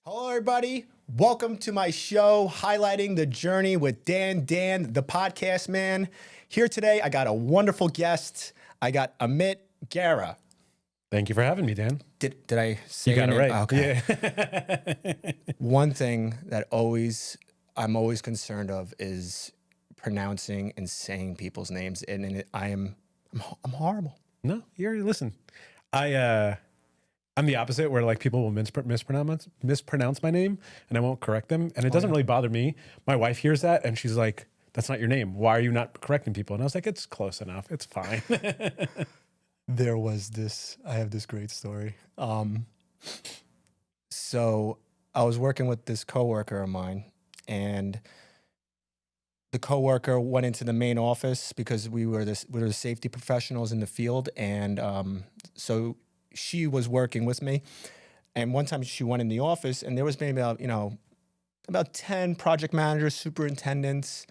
Hello, everybody. Welcome to my show, highlighting the journey with Dan, the podcast man. Here today, I got a wonderful guest. I got Amit Gera. Thank you for having me, Dan. Did I say You got it right. Okay. Yeah. One thing that I'm always concerned of is pronouncing and saying people's names, and I'm horrible. No, listen. I'm the opposite, where like people will mispronounce my name, and I won't correct them, and it doesn't really bother me. My wife hears that, and she's like, "That's not your name. Why are you not correcting people?" And I was like, "It's close enough. It's fine." I have this great story. So I was working with this coworker of mine, and the coworker went into the main office because we were the safety professionals in the field, and so she was working with me. And one time she went in the office, and there was maybe about 10 project managers, superintendents,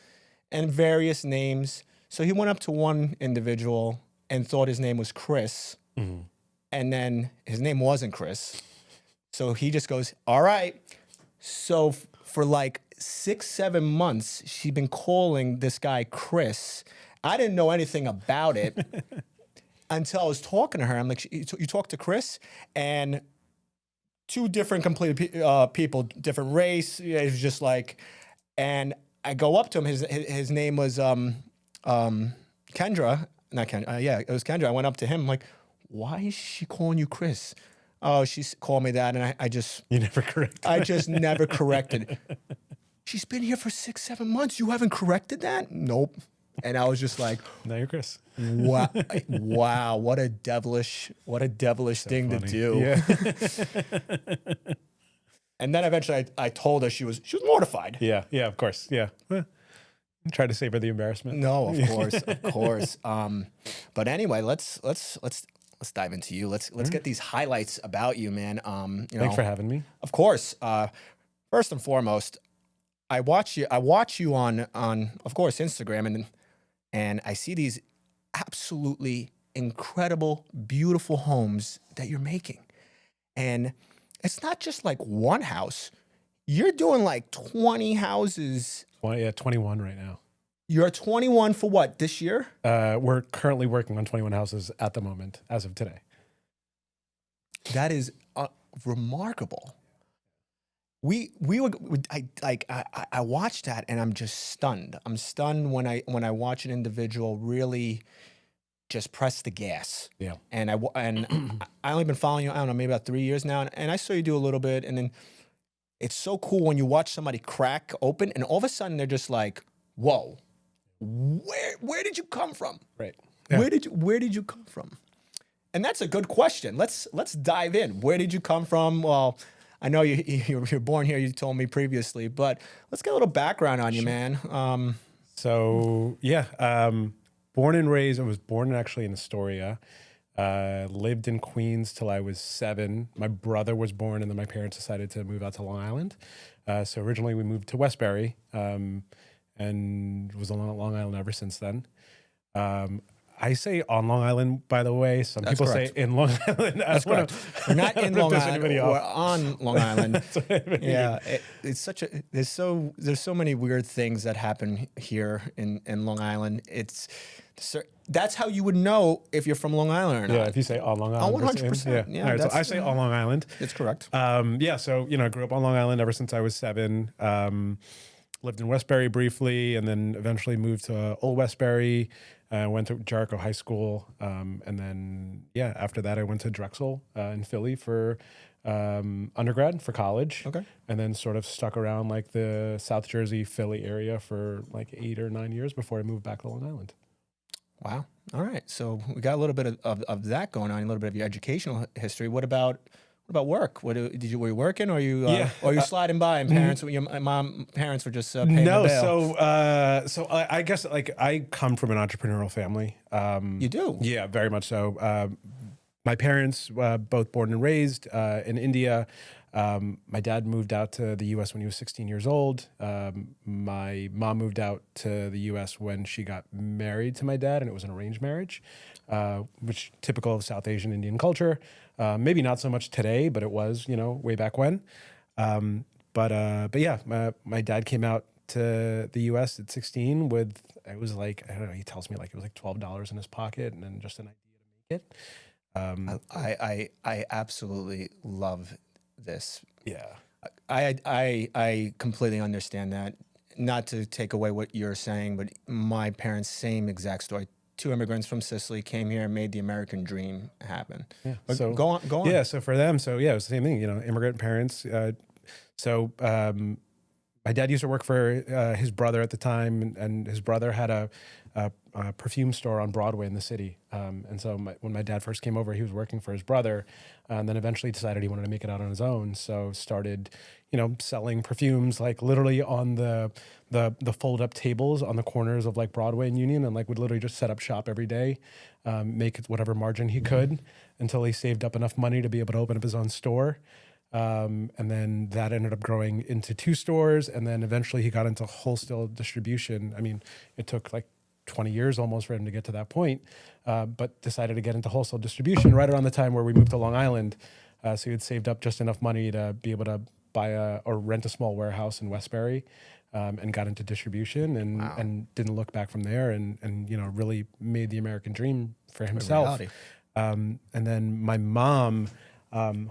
and various names. So he went up to one individual and thought his name was Chris. Mm-hmm. And then his name wasn't Chris. So he just goes, "All right." So for like 6-7 months, she'd been calling this guy Chris. I didn't know anything about it until I was talking to her. I'm like, "You talked to Chris?" And two different people, different race. It was just like, and I go up to him. His name was Kendra. Not Kendra. Yeah, it was Kendra. I went up to him. I'm like, "Why is she calling you Chris?" "Oh, she's called me that," and I just You never corrected. I just never corrected. "She's been here for 6-7 months. You haven't corrected that?" "Nope." And I was just like, Now you're Chris. wow, wow, what a devilish thing Funny. to do. Yeah. And then eventually I told her she was mortified. Yeah. Of course. Yeah. Try to save her the embarrassment. No, of course. But anyway, let's dive into you. Let's get these highlights about you, man. Thanks for having me. Of course. First and foremost, I watch you on of course Instagram, and I see these absolutely incredible, beautiful homes that you're making. And it's not just like one house. You're doing like 20 houses. 21 right now. You're 21 for what, this year? We're currently working on 21 houses at the moment, as of today. That is remarkable. I watched that, and I'm just stunned. I'm stunned when I watch an individual really just press the gas. Yeah. And I only been following you, I don't know, maybe about 3 years now, and I saw you do a little bit, and then it's so cool when you watch somebody crack open, and all of a sudden they're just like, "Whoa, where did you come from?" Right. Yeah. Where did you come from? And that's a good question. Let's dive in. Where did you come from? Well, I know you're born here, you told me previously, but let's get a little background on you, man. Born and raised, I was born actually in Astoria. Lived in Queens till I was 7. My brother was born, and then my parents decided to move out to Long Island. So originally we moved to Westbury, and was on Long Island ever since then. I say on Long Island, by the way. Some people say in Long Island. That's correct. We're not in Long Island. We're on Long Island. Yeah, it's such a there's so many weird things that happen here in Long Island. That's how you would know if you're from Long Island or not. Yeah, if you say on Long Island. 100%. Yeah. All right, so I say on Long Island. It's correct. So I grew up on Long Island ever since I was 7. Lived in Westbury briefly, and then eventually moved to Old Westbury. Went to Jericho High School, and then after that I went to Drexel in Philly for undergrad, for college. Okay. And then sort of stuck around like the South Jersey, Philly area for like 8 or 9 years before I moved back to Long Island. Wow. All right. So we got a little bit of that going on, a little bit of your educational history. What about work? Were you working, or you sliding by and parents were just paying the bill? So I guess like I come from an entrepreneurial family. You do? Yeah, very much so. My parents, both born and raised in India. My dad moved out to the U.S. when he was 16 years old. My mom moved out to the U.S. when she got married to my dad, and it was an arranged marriage, which typical of South Asian Indian culture. Maybe not so much today, but it was, way back when. But yeah, my dad came out to the U.S. at 16 with, it was like, I don't know, he tells me like it was like $12 in his pocket and then just an idea to make it. I absolutely love this. Yeah. I completely understand that. Not to take away what you're saying, but my parents, same exact story. Two immigrants from Sicily came here and made the American dream happen. Yeah. But So go on. yeah. So for them, so yeah, it was the same thing, you know, immigrant parents. My dad used to work for his brother at the time, and his brother had a perfume store on Broadway in the city. And so when my dad first came over, he was working for his brother, and then eventually decided he wanted to make it out on his own. So started, you know, selling perfumes like literally on the fold up tables on the corners of like Broadway and Union, and like would literally just set up shop every day, make whatever margin he could until he saved up enough money to be able to open up his own store. And then that ended up growing into 2 stores. And then eventually he got into wholesale distribution. I mean, it took like 20 years almost for him to get to that point, but decided to get into wholesale distribution right around the time where we moved to Long Island. So he had saved up just enough money to be able to buy or rent a small warehouse in Westbury, and got into distribution and didn't look back from there, and you know, really made the American dream for himself. And then my mom,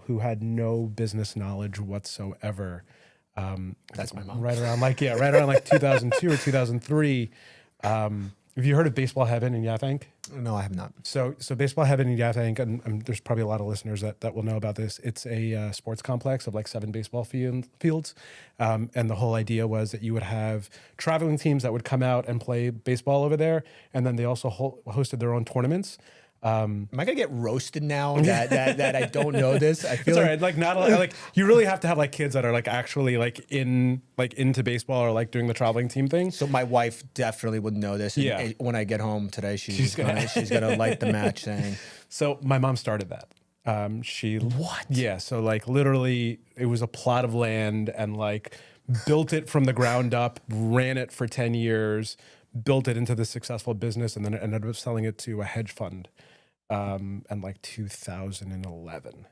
who had no business knowledge whatsoever. That's my mom. Right around like 2002 or 2003. Have you heard of Baseball Heaven in Yathink? No, I have not. So Baseball Heaven in Yathink, and there's probably a lot of listeners that will know about this. It's a sports complex of like 7 baseball fields. And the whole idea was that you would have traveling teams that would come out and play baseball over there. And then they also hosted their own tournaments. Am I gonna get roasted now that I don't know this? I feel it's all right. Like not like you really have to have like kids that are like actually like into baseball or like doing the traveling team thing. So my wife definitely would know this. And Yeah. when I get home today, she's gonna light the match saying. So my mom started that. What? Yeah. So like literally, it was a plot of land and like built it from the ground up, ran it for 10 years, built it into the successful business, and then ended up selling it to a hedge fund. And like 2011,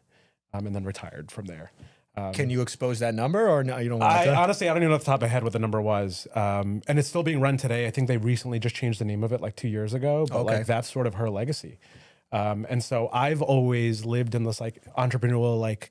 and then retired from there. Can you expose that number, or no? You don't want to? Honestly, I don't even know off the top of my head what the number was. And it's still being run today. I think they recently just changed the name of it like 2 years ago. But like that's sort of her legacy. And so I've always lived in this like entrepreneurial like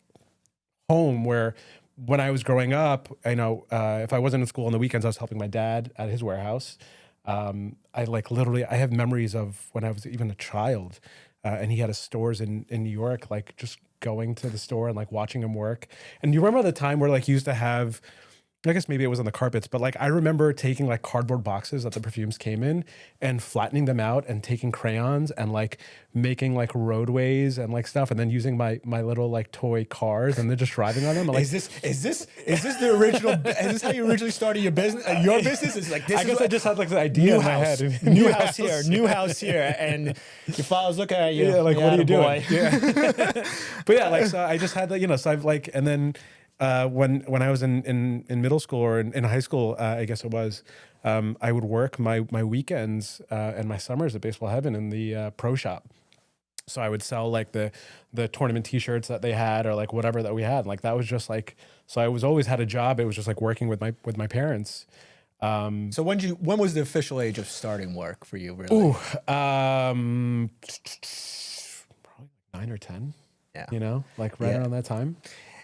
home where when I was growing up, I know if I wasn't in school on the weekends, I was helping my dad at his warehouse. I like literally, I have memories of when I was even a child. And he had his stores in New York, like just going to the store and like watching him work. And you remember the time where like he used to have, I guess maybe it was on the carpets, but like I remember taking like cardboard boxes that the perfumes came in and flattening them out and taking crayons and like making like roadways and like stuff, and then using my little like toy cars and then just driving on them. And, like, is this the original? Is this how you originally started your business? Your business is like this. I guess I just had like the idea in my head. New house here, new house here, and your father's looking at you. Yeah, like what are you doing? Boy. Yeah, but yeah, like so I just had like, you know, so I've like, and then. When I was in middle school or in high school, I guess it was, I would work my weekends and my summers at Baseball Heaven in the pro shop. So I would sell like the tournament T-shirts that they had or like whatever that we had. Like that was just like, so I was always had a job. It was just like working with my parents. So when was the official age of starting work for you? Really? Probably 9 or 10. Yeah, you know, like right around that time.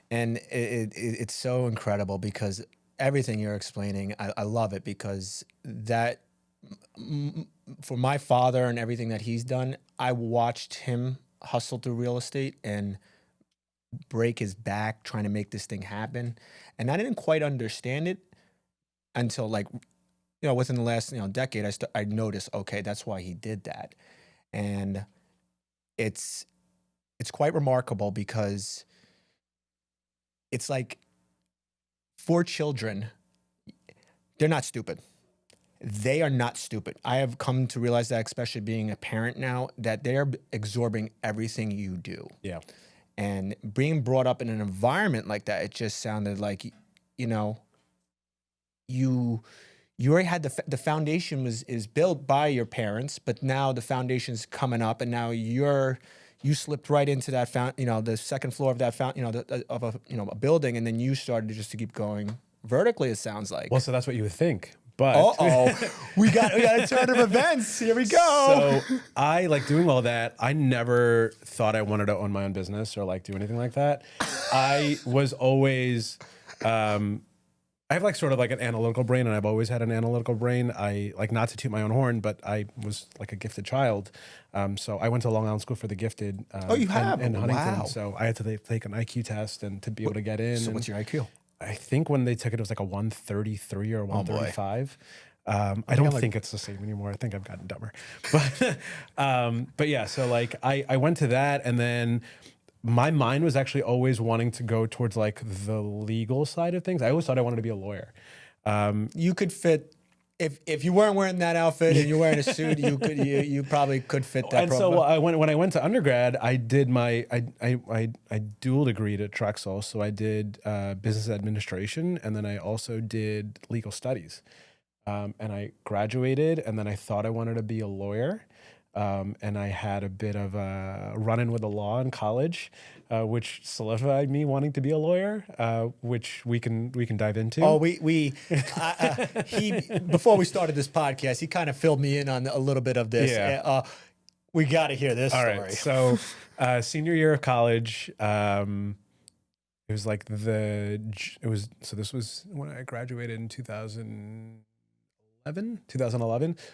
And it's so incredible because everything you're explaining, I love it because that, for my father and everything that he's done, I watched him hustle through real estate and break his back trying to make this thing happen. And I didn't quite understand it until like, you know, within the last, you know, decade, I noticed, okay, that's why he did that. And it's quite remarkable because it's like, for children, they're not stupid. They are not stupid. I have come to realize that, especially being a parent now, that they're absorbing everything you do. Yeah. And being brought up in an environment like that, it just sounded like, you know, you already had the foundation is built by your parents, but now the foundation's coming up, and now you're you slipped right into that the second floor of that of a building, and then you started just to keep going vertically. It sounds like. Well, so that's what you would think. But we got a turn of events. Here we go. So I like doing all that. I never thought I wanted to own my own business or like do anything like that. I was always, I have like sort of like an analytical brain, and I've always had an analytical brain. I like, not to toot my own horn, but I was like a gifted child. So I went to Long Island School for the Gifted. You have? in Huntington. Wow. So I had to take an IQ test and to be able to get in. So and what's your IQ? I think when they took it was like a 133 or 135. I don't think it's the same anymore. I think I've gotten dumber. But yeah, so like I went to that, and then my mind was actually always wanting to go towards like the legal side of things. I always thought I wanted to be a lawyer. You could fit if you weren't wearing that outfit and you're wearing a suit. You probably could fit that. And so when I went to undergrad, I did I dual degreed at Drexel. So I did business administration, and then I also did legal studies. And I graduated, and then I thought I wanted to be a lawyer. And I had a bit of a run-in with the law in college, which solidified me wanting to be a lawyer, which we can dive into. Oh, he before we started this podcast, he kind of filled me in on a little bit of this. Yeah. We got to hear this All story. right. So, senior year of college, it was like this was when I graduated in 2011.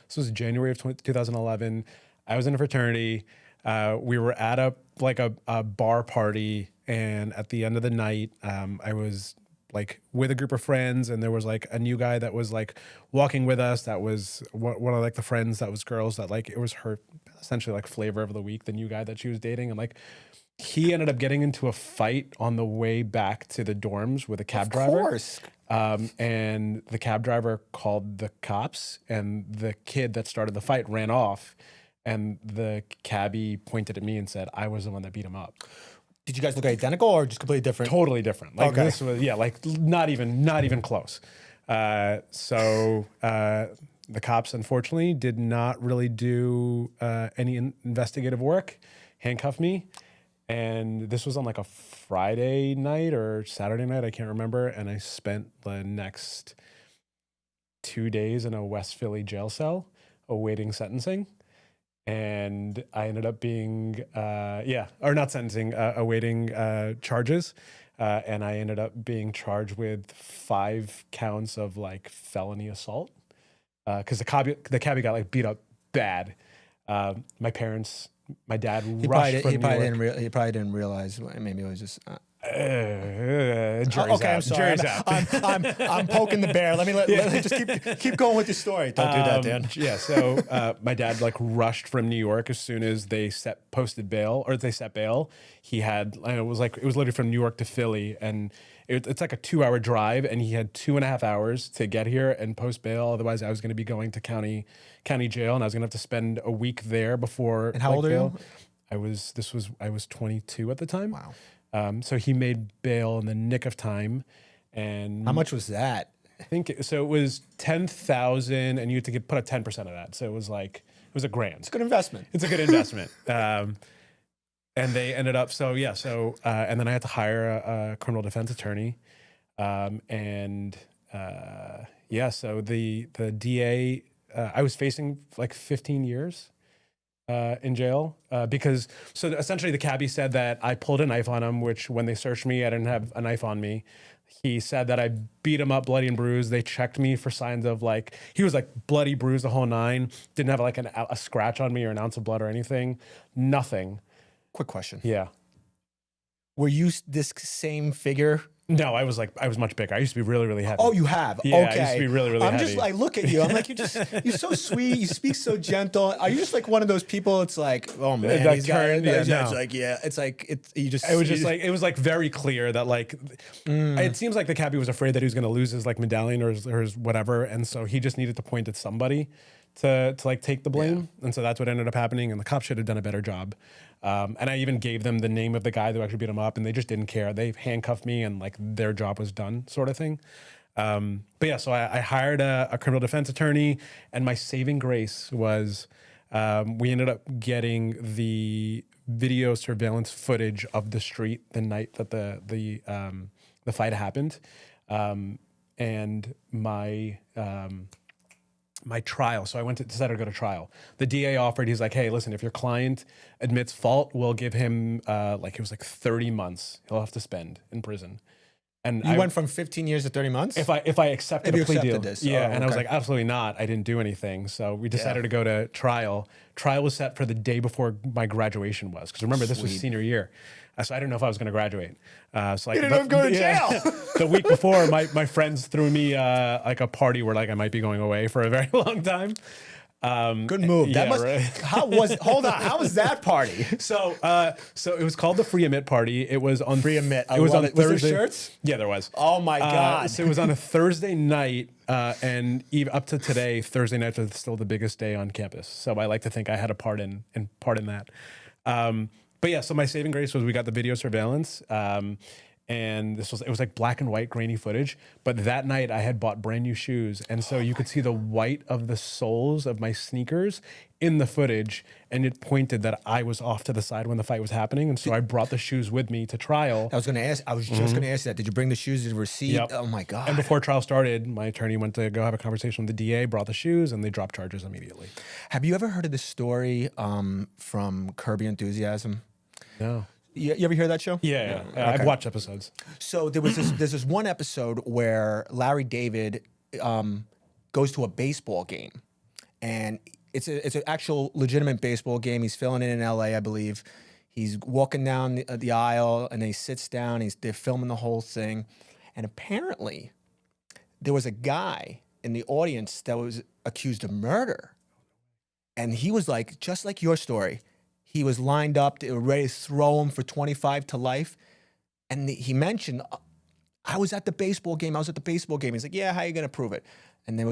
This was January of 2011. I was in a fraternity. We were at a bar party, and at the end of the night, I was like with a group of friends, and there was like a new guy that was like walking with us. That was one of like the friends that was girls that like, it was her essentially like flavor of the week, the new guy that she was dating. And like, he ended up getting into a fight on the way back to the dorms with a cab driver. Of course. And the cab driver called the cops, and the kid that started the fight ran off, and the cabbie pointed at me and said, I was the one that beat him up. Did you guys look identical or just completely different? Totally different. Like Okay. this was, like not even close. So the cops, unfortunately, did not really do any investigative work, handcuffed me. And this was on like a Friday night or Saturday night, I can't remember. And I spent the next 2 days in a West Philly jail cell awaiting sentencing. And I ended up being, awaiting charges. And I ended up being charged with 5 counts of like felony assault. Because the cabbie got like beat up bad. My dad rushed from New York. He probably didn't realize. Maybe it was just. Jury's Okay, out. I'm sorry. Jury's out. I'm poking the bear. Let me just keep going with the story. Don't do that, Dan. Yeah. So my dad like rushed from New York as soon as they set bail. He had it was literally from New York to Philly, and it's like a 2-hour drive, and he had 2.5 hours to get here and post bail. Otherwise, I was going to be going to county jail, and I was going to have to spend a week there before. And how old are you? I was 22 at the time. Wow. So he made bail in the nick of time. And How much was that? I think it was 10,000, and you had to put a 10% of that. So it was $1,000. It's a good investment. It's a good investment. And they ended up, and then I had to hire a criminal defense attorney. So the DA, I was facing like 15 years in jail because essentially the cabbie said that I pulled a knife on him, which when they searched me, I didn't have a knife on me. He said that I beat him up bloody and bruised. They checked me for signs of like, he was like bloody, bruised, the whole nine. Didn't have like a scratch on me or an ounce of blood or anything. Nothing. Quick question. Yeah. Were you this same figure? No, I was much bigger. I used to be really, really heavy. Oh, you have? Yeah, Okay. I used to be really, really heavy. I look at you. I'm like, you're so sweet. You speak so gentle. Are you just like one of those people? It's like, oh man, That he's got turned, yeah, it's no. like, yeah. It's like, It was like very clear that like, it seems like the cabbie was afraid that he was going to lose his like medallion or his whatever. And so he just needed to point at somebody to like take the blame. Yeah. And so that's what ended up happening. And the cops should have done a better job. And I even gave them the name of the guy that actually beat him up, and they just didn't care. They handcuffed me, and like their job was done, sort of thing. But yeah, so I hired a criminal defense attorney, and my saving grace was we ended up getting the video surveillance footage of the street the night that the fight happened, and my my trial. So I decided to go to trial. The DA offered. He's like, hey, listen, if your client admits fault, we'll give him it was like 30 months he'll have to spend in prison. And You went from 15 years to 30 months? If I accepted a plea deal. This. Yeah, Oh, and I was like, absolutely not. I didn't do anything. So we decided to go to trial. Trial was set for the day before my graduation was. Because remember, this was senior year. So I didn't know if I was going to graduate. So you didn't know if going to jail. The week before, my friends threw me like a party where like I might be going away for a very long time. Good move. Hold on. How was that party? So it was called the Free Amit Party. It was on Free Amit. It was on Thursday. Was there shirts? Yeah, there was. Oh my God. So it was on a Thursday night, and even up to today, Thursday nights are still the biggest day on campus. So I like to think I had a part in that. But yeah, so my saving grace was we got the video surveillance. And it was like black and white grainy footage. But that night I had bought brand new shoes. And so you could see the white of the soles of my sneakers in the footage. And it pointed that I was off to the side when the fight was happening. And so I brought the shoes with me to trial. I was just going to ask that. Did you bring the shoes? Did you receipt? Yep. Oh my God. And before trial started, my attorney went to go have a conversation with the DA, brought the shoes, and they dropped charges immediately. Have you ever heard of this story from Curb Your Enthusiasm? No. You ever hear that show? Yeah. I've watched episodes. So there's this one episode where Larry David goes to a baseball game, and it's an actual legitimate baseball game. He's filling in LA, I believe. He's walking down the aisle, and then he sits down. They're filming the whole thing, and apparently there was a guy in the audience that was accused of murder, and he was like, just like your story. He was lined up, they were ready to throw him for 25 to life. And he mentioned, I was at the baseball game. He's like, yeah, how are you going to prove it? And they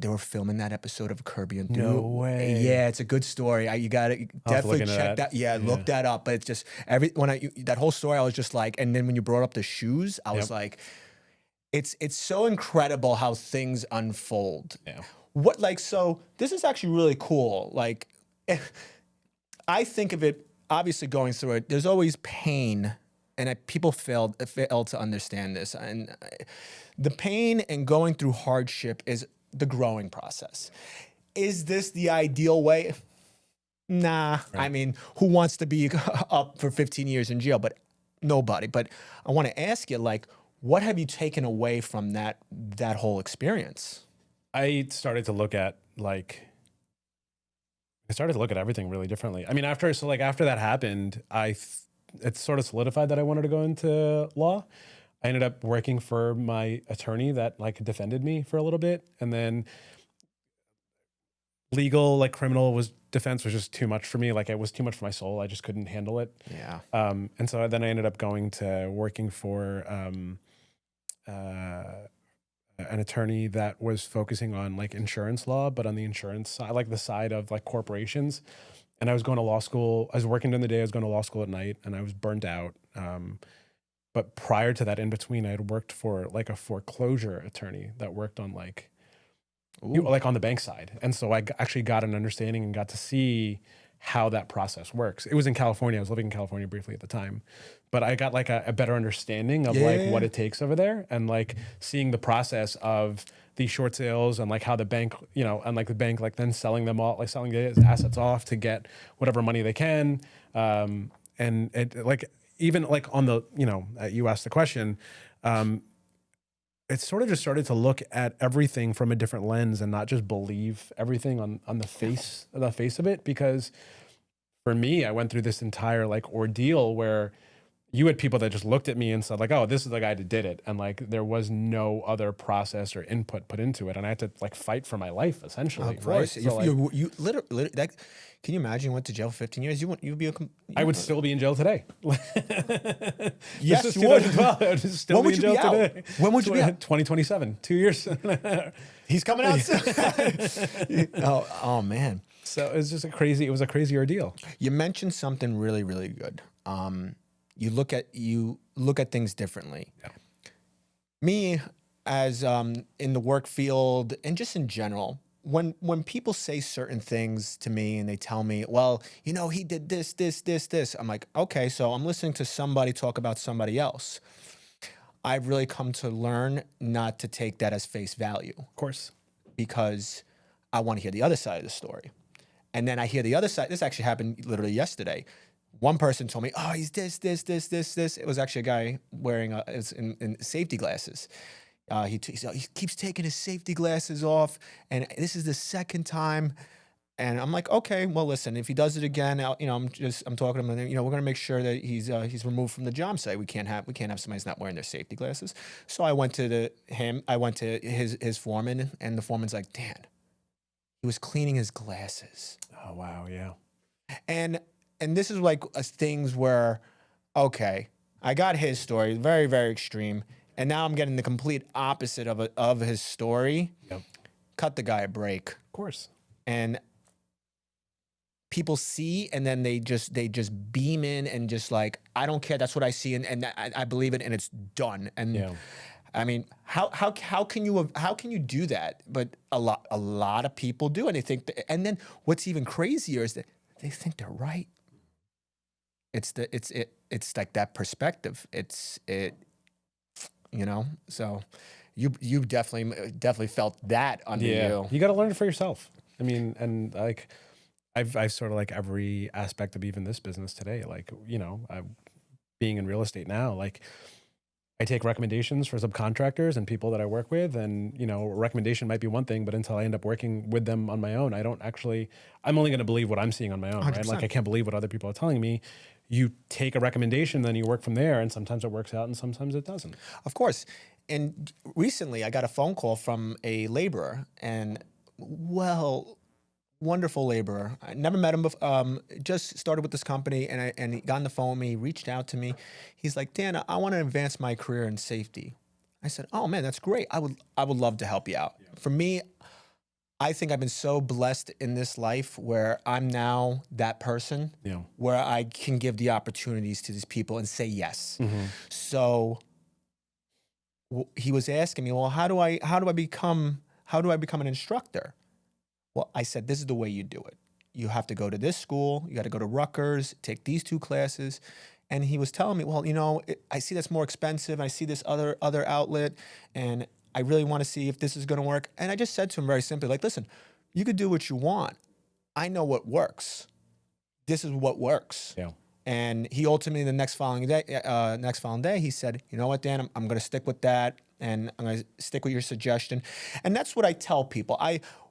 were filming that episode of Curb Your Enthusiasm. No way. Yeah, it's a good story. You got to definitely check that. Yeah, look that up. But it's just, that whole story, I was just like, and then when you brought up the shoes, I was like, it's so incredible how things unfold. Yeah. So this is actually really cool. Like, I think of it, obviously going through it, there's always pain, and people fail to understand this. And the pain and going through hardship is the growing process. Is this the ideal way? Nah. Right. I mean, who wants to be up for 15 years in jail? But nobody. But I want to ask you, like, what have you taken away from that whole experience? I started to look at everything really differently. I mean, after that happened, it sort of solidified that I wanted to go into law. I ended up working for my attorney that defended me for a little bit, and then legal criminal defense was just too much for me. It was too much for my soul. I just couldn't handle it. Yeah. And so then I ended up going to working for an attorney that was focusing on insurance law, but on the insurance side, the side of corporations. And I was going to law school. I was working during the day. I was going to law school at night, and I was burned out. But prior to that, in between, I had worked for a foreclosure attorney that worked on on the bank side. And so I actually got an understanding and got to see how that process works. It was in California. I was living in California briefly at the time, but I got a better understanding of what it takes over there, and seeing the process of these short sales and how the bank, and the bank then selling them all, selling the assets off to get whatever money they can. And it even on the, you asked the question, it sort of just started to look at everything from a different lens and not just believe everything on the face of it. Because for me, I went through this entire ordeal where you had people that just looked at me and said oh, this is the guy that did it. And there was no other process or input put into it. And I had to fight for my life essentially. Of course. Right? So you literally can you imagine you went to jail for 15 years? You'd be I would still be in jail today. Yes, you would. I would still be in jail today. When would you be out? 2027, 2 years. He's coming out soon. Oh man. So it was a crazy ordeal. You mentioned something really, really good. You look at things differently. Yeah. Me, as in the work field and just in general, when people say certain things to me and they tell me, well, he did this, I'm like, okay, so I'm listening to somebody talk about somebody else. I've really come to learn not to take that as face value. Of course. Because I want to hear the other side of the story. And then I hear the other side. This actually happened literally yesterday. One person told me, oh, he's this. It was actually a guy wearing in safety glasses. He keeps taking his safety glasses off, and this is the second time. And I'm like, okay, well, listen, if he does it again, I'm talking to him, and we're gonna make sure that he's removed from the job site. We can't have somebody who's not wearing their safety glasses. So I went to his foreman, and the foreman's like, Dan, he was cleaning his glasses. Oh wow, yeah. And this is like things where, okay, I got his story, very, very extreme, and now I'm getting the complete opposite of his story. Yep. Cut the guy a break. Of course. And people see, and then they just beam in and just like, I don't care. That's what I see, and I believe it, and it's done. And Yeah. I mean, how can you do that? But a lot of people do, and they think. And then what's even crazier is that they think they're right. It's like that perspective. So you definitely felt that under you. You got to learn it for yourself. I mean, and like I've sort of like every aspect of even this business today, like, being in real estate now, like I take recommendations for subcontractors and people that I work with, and, a recommendation might be one thing, but until I end up working with them on my own, I'm only going to believe what I'm seeing on my own, 100%. right? Like I can't believe what other people are telling me. You take a recommendation, then you work from there, and sometimes it works out and sometimes it doesn't. Of course. And recently I got a phone call from a laborer, and wonderful laborer. I never met him before. Just started with this company, and he got on the phone with me. He reached out to me. He's like, Dan, I want to advance my career in safety. I said, oh man, that's great. I would love to help you out. Yeah. For me, I think I've been so blessed in this life where I'm now that person, where I can give the opportunities to these people and say yes. Mm-hmm. So he was asking me, well, how do I become an instructor? Well, I said, this is the way you do it. You have to go to this school. You got to go to Rutgers, take these 2 classes. And he was telling me, well, I see that's more expensive. I see this other outlet, and I really want to see if this is going to work. And I just said to him very simply, like, listen, you could do what you want. I know what works. This is what works. Yeah. And he ultimately, the next following day, he said, you know what, Dan, I'm going to stick with that, and I'm going to stick with your suggestion. And that's what I tell people.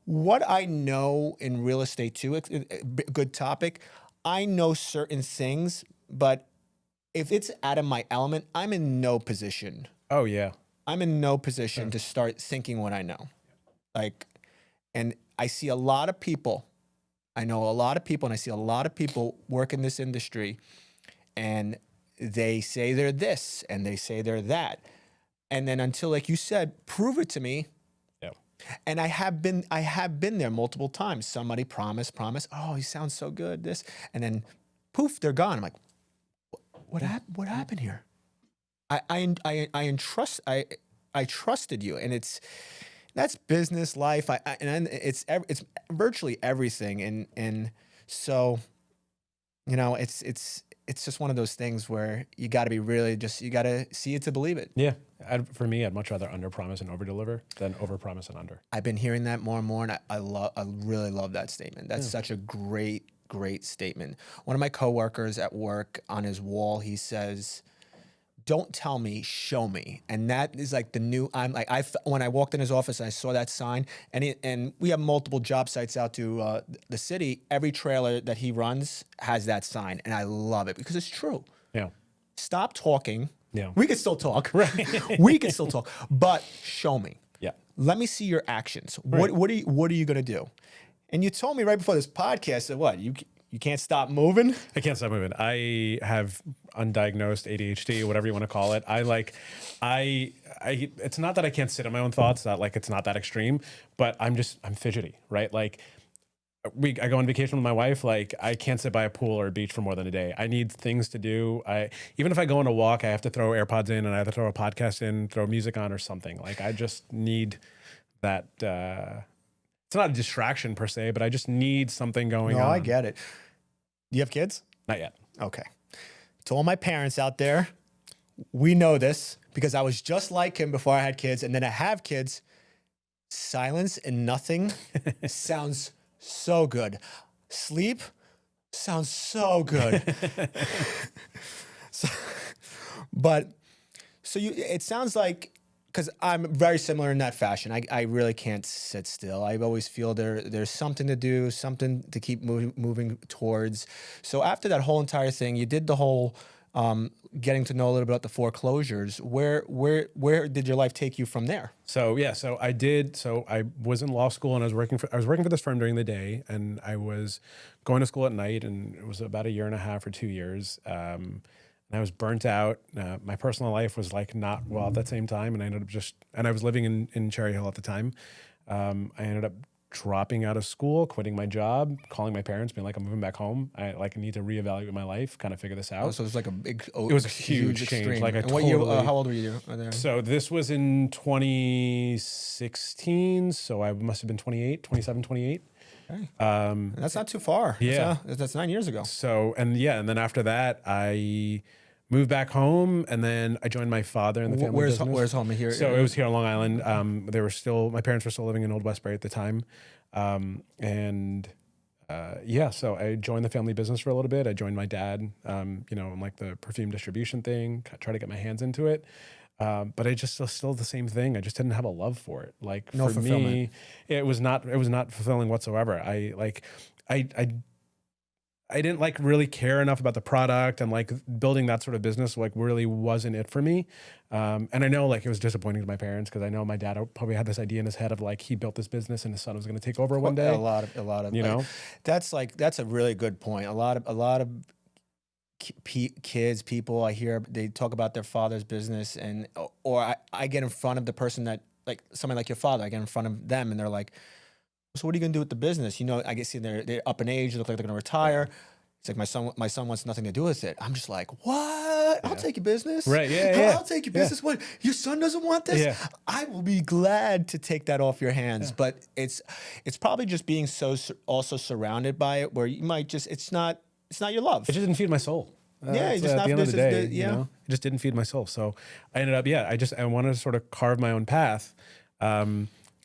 What I know in real estate too, it's a good topic. I know certain things, but if it's out of my element, I'm in no position. Oh yeah. I'm in no position to start thinking what I know. And I see a lot of people. I know a lot of people, and I see a lot of people work in this industry, and they say they're this and they say they're that. And then until, like you said, prove it to me. Yeah. And I have been there multiple times. Somebody promise. Oh, he sounds so good, this. And then poof, they're gone. I'm like, what happened here? I trusted you, and that's business life. And it's virtually everything. And so, it's just one of those things where you got to be really you got to see it to believe it. Yeah. For me, I'd much rather under promise and over deliver than over promise and under. I've been hearing that more and more, and I really love that statement. That's such a great statement. One of my coworkers at work, on his wall, he says, don't tell me, show me. And that is like the new, when I walked in his office and I saw that sign, and we have multiple job sites out to the city. Every trailer that he runs has that sign, and I love it because it's true. Yeah. Stop talking. Yeah. We can still talk. Right. We can still talk, but show me. Yeah. Let me see your actions. Right. What are you going to do? And you told me right before this podcast that what? You can't stop moving? I can't stop moving. I have undiagnosed ADHD, whatever you want to call it. It's not that I can't sit in my own thoughts, it's not that extreme, but I'm fidgety, right? Like I go on vacation with my wife, I can't sit by a pool or a beach for more than a day. I need things to do. Even if I go on a walk, I have to throw AirPods in, and I have to throw a podcast in, throw music on or something. I just need that, it's not a distraction per se, but I just need something going No, on. I get it. Do you have kids? Not yet. Okay. To all my parents out there, we know this because I was just like him before I had kids. And then I have kids. Silence and nothing sounds so good. Sleep sounds so good. It sounds like, because I'm very similar in that fashion. I really can't sit still. I always feel there's something to do, something to keep moving towards. So after that whole entire thing, you did the whole getting to know a little bit about the foreclosures. Where did your life take you from there? So yeah, so I did. So I was in law school and I was working for this firm during the day, and I was going to school at night, and it was about 1.5 or 2 years. And I was burnt out. My personal life was like not well at that same time, and I ended up and I was living in Cherry Hill at the time. I ended up dropping out of school, quitting my job, calling my parents, being like, I'm moving back home. I need to reevaluate my life, kind of figure this out. Oh, so it was like it was a huge change. Extreme. Like and what year, how old were you there? So this was in 2016. So I must have been 27, 28. Okay. That's not too far. Yeah. That's 9 years ago. So, and then after that, I moved back home, and then I joined my father in the family business. Where's home here? So it was here on Long Island. My parents were still living in Old Westbury at the time. So I joined the family business for a little bit. I joined my dad, in like the perfume distribution thing, try to get my hands into it. But I just still the same thing. I just didn't have a love for it. Like no for me, it was not fulfilling whatsoever. I didn't like really care enough about the product, and like building that sort of business like really wasn't it for me. And I know like it was disappointing to my parents, because I know my dad probably had this idea in his head of like he built this business and his son was going to take over one day. A lot of that's a really good point. A lot of kids, people I hear, they talk about their father's business, or I get in front of the person that, like somebody like your father, I get in front of them and they're like, so what are you gonna do with the business? I get see they're up in age, they look like they're gonna retire. It's like my son wants nothing to do with it. I'm just like, what? I'll take your business. Right? Yeah. I'll take your business. What? Your son doesn't want this? Yeah. I will be glad to take that off your hands. Yeah. But it's probably just being also surrounded by it, where you might just it's not your love. It just didn't feed my soul. Just at not the end of the day, it just didn't feed my soul. So I ended up, I wanted to sort of carve my own path.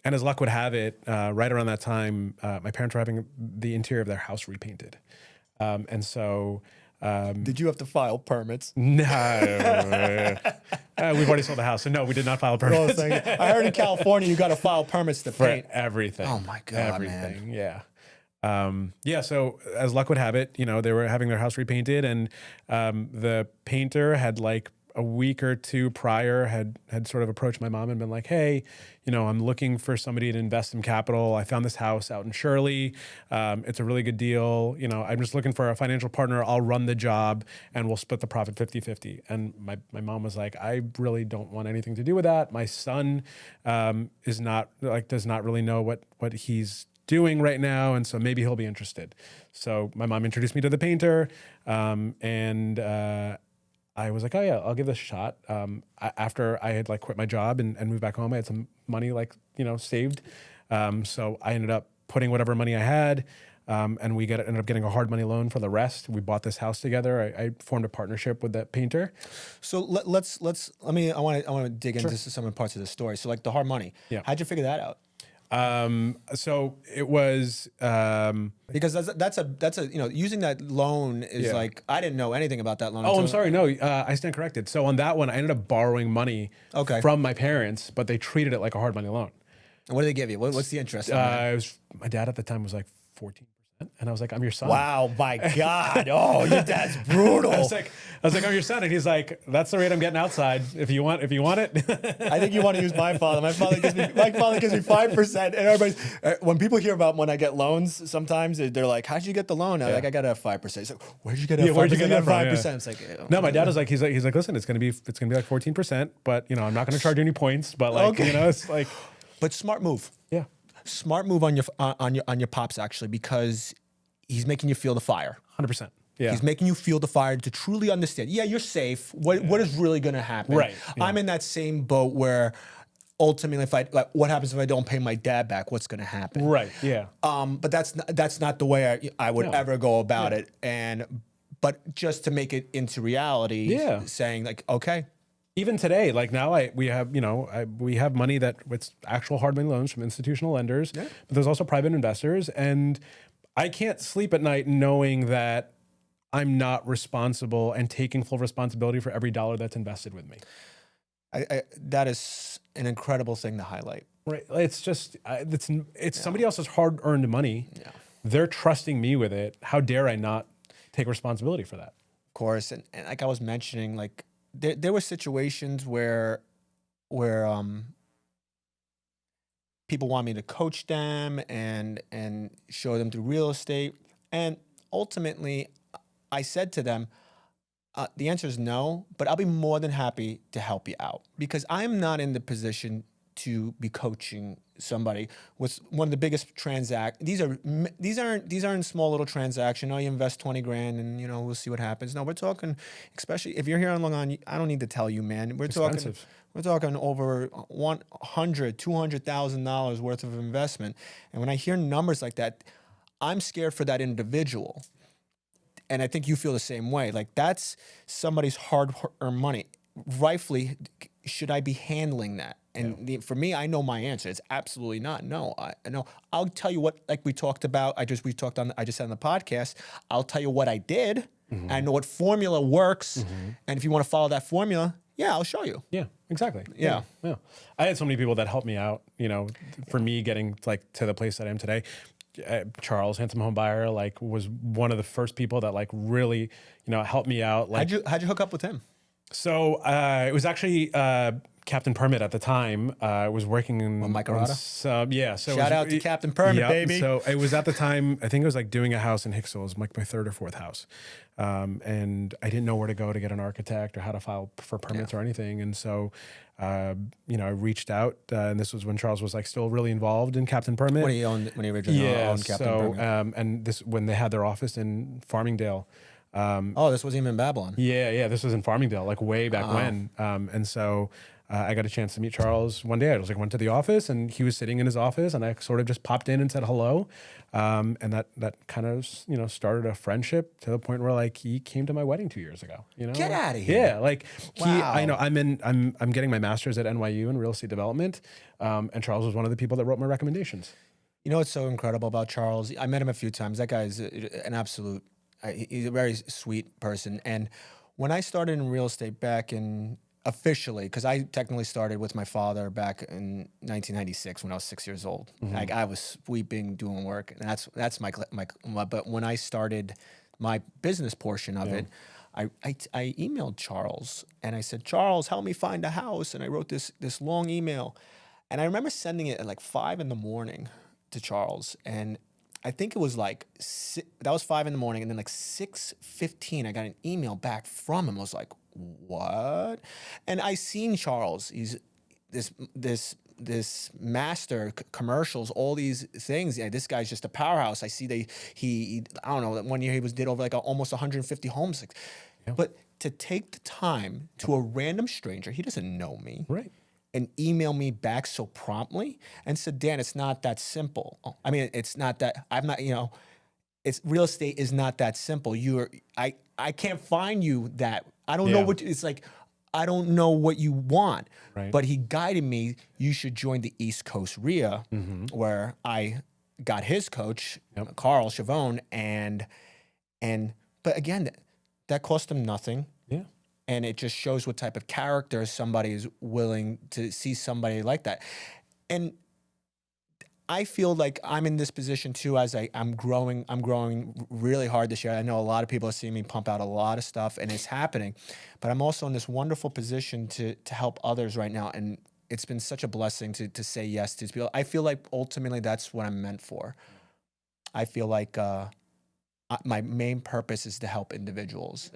And as luck would have it, right around that time, my parents were having the interior of their house repainted. And so... did you have to file permits? No. We've already sold the house. So no, we did not file permits. I heard in California you got to file permits to paint. For everything. Oh my God, everything, man. Yeah. So as luck would have it, they were having their house repainted, and the painter had like a week or two prior had sort of approached my mom and been like, hey, I'm looking for somebody to invest in capital. I found this house out in Shirley. It's a really good deal. I'm just looking for a financial partner. I'll run the job and we'll split the profit 50-50. And my mom was like, I really don't want anything to do with that. My son does not really know what he's doing right now, and so maybe he'll be interested. So my mom introduced me to the painter, and I was like, oh yeah, I'll give this a shot. After I had like quit my job and moved back home, I had some money saved. So I ended up putting whatever money I had, and we ended up getting a hard money loan for the rest. We bought this house together. I formed a partnership with that painter. So I want to dig into some parts of the story. So like the hard money, how'd you figure that out? So it was, because that's a using that loan is like, I didn't know anything about that loan. Oh, I'm sorry. No, I stand corrected. So on that one, I ended up borrowing money from my parents, but they treated it like a hard money loan. And what did they give you? What's the interest? My dad at the time was like 14%. And I was like, I'm your son. Wow, my God. Oh, your dad's brutal. I was like, I'm your son. And he's like, that's the rate I'm getting outside. If you want it. I think you want to use my father. My father gives me 5%. And everybody's, when people hear about when I get loans, sometimes they're like, how'd you get the loan? I'm like, I got a 5%. He's like, where'd you get a 5%? Where'd you get that 5%? Yeah. It's like, no, my dad was like, he's like, listen, it's gonna be like 14%, but I'm not gonna charge you any points. But like, it's like, but smart move. Yeah. Smart move on your pops, actually, because he's making you feel the fire. 100%. Yeah. He's making you feel the fire to truly understand. Yeah, you're safe. What is really going to happen? Right. Yeah. I'm in that same boat where ultimately, if what happens if I don't pay my dad back? What's going to happen? Right. Yeah. But that's not the way I would No. ever go about it. But just to make it into reality, Yeah. saying like, okay, Even today, like now, we have we have money that it's actual hard money loans from institutional lenders, but there's also private investors, and I can't sleep at night knowing that I'm not responsible and taking full responsibility for every dollar that's invested with me. that is an incredible thing to highlight. Right? It's just it's somebody else's hard-earned money. Yeah. They're trusting me with it. How dare I not take responsibility for that? Of course, and like I was mentioning, like there were situations where people want me to coach them and show them through real estate, and ultimately, I said to them, the answer is no, but I'll be more than happy to help you out because I'm not in the position to be coaching somebody with one of the biggest these aren't small little transactions. Oh, you invest 20 grand and we'll see what happens. No, we're talking, especially if you're here on Long Island, I don't need to tell you, man. We're talking over $200,000 worth of investment. And when I hear numbers like that, I'm scared for that individual. And I think you feel the same way. Like that's somebody's hard-earned money. Rightfully, should I be handling that? And for me, I know my answer. It's absolutely not. No, I know. I'll tell you what. Like we talked about. I just said on the podcast. I'll tell you what I did. I know what formula works. And if you want to follow that formula, I'll show you. Yeah, exactly. Yeah. I had so many people that helped me out. For me getting like to the place that I am today. Charles, handsome home buyer, like was one of the first people that like really, helped me out. Like, how'd you hook up with him? So it was actually Captain Permit at the time. I was working in Mike Arata? So Shout out to Captain Permit, baby. So it was at the time, I think it was like doing a house in Hicksville. It was like my third or fourth house. And I didn't know where to go to get an architect or how to file for permits or anything. And so, I reached out, and this was when Charles was like still really involved in Captain Permit. When he originally owned Captain Permit. And this, when they had their office in Farmingdale. This wasn't even in Babylon. Yeah. This was in Farmingdale, like way back when. And so I got a chance to meet Charles one day. I was like, went to the office and he was sitting in his office and I sort of just popped in and said hello. And that kind of, started a friendship to the point where like he came to my wedding 2 years ago, Get out of here. Yeah. Like wow. I'm getting my master's at NYU in real estate development. And Charles was one of the people that wrote my recommendations. What's so incredible about Charles? I met him a few times. That guy is an absolute, he's a very sweet person. And when I started in real estate back in, officially, because I technically started with my father back in 1996 when I was 6 years old. Like I was sweeping, doing work, and that's my. But when I started my business portion of it, I emailed Charles and I said, Charles, help me find a house. And I wrote this long email, and I remember sending it at like 5 a.m. to Charles, and I think it was like that was 5 a.m, and then like 6:15, I got an email back from him. I was like, what? And I seen Charles. He's this master commercials, all these things. Yeah, this guy's just a powerhouse. I see he I don't know, that one year he did over like almost 150 homes. But to take the time to a random stranger, he doesn't know me. Right. And email me back so promptly and said, Dan, it's not that simple. I mean, it's not that, I'm not, it's real estate is not that simple. I can't find you that. I don't know what, it's like, I don't know what you want. Right. But he guided me, you should join the East Coast RIA, where I got his coach, Carl Chavone, but again, that cost him nothing. Yeah. And it just shows what type of character somebody is willing to see somebody like that. And I feel like I'm in this position too, as I'm growing really hard this year. I know a lot of people are seeing me pump out a lot of stuff and it's happening, but I'm also in this wonderful position to help others right now. And it's been such a blessing to say yes to these people. I feel like ultimately that's what I'm meant for. I feel like my main purpose is to help individuals.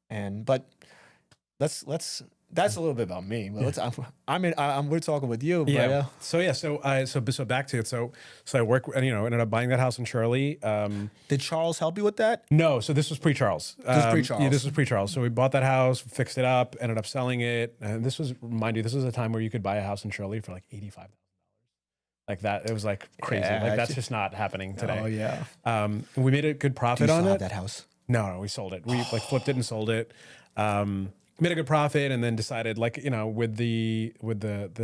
But let's that's a little bit about me. But we're talking with you. But, Yeah. So back to it. So I work, and ended up buying that house in Shirley. did Charles help you with that? No, so this was pre-Charles. pre-Charles. Yeah, this was pre-Charles. So we bought that house, fixed it up, ended up selling it. And this was, mind you, this was a time where you could buy a house in Shirley for like $85,000. Like that, it was like crazy. Yeah, like that's just not happening today. Oh yeah. We made a good Do profit you on still it. have that house? No, we sold it. We like flipped it and sold it. Made a good profit, and then decided, like, with the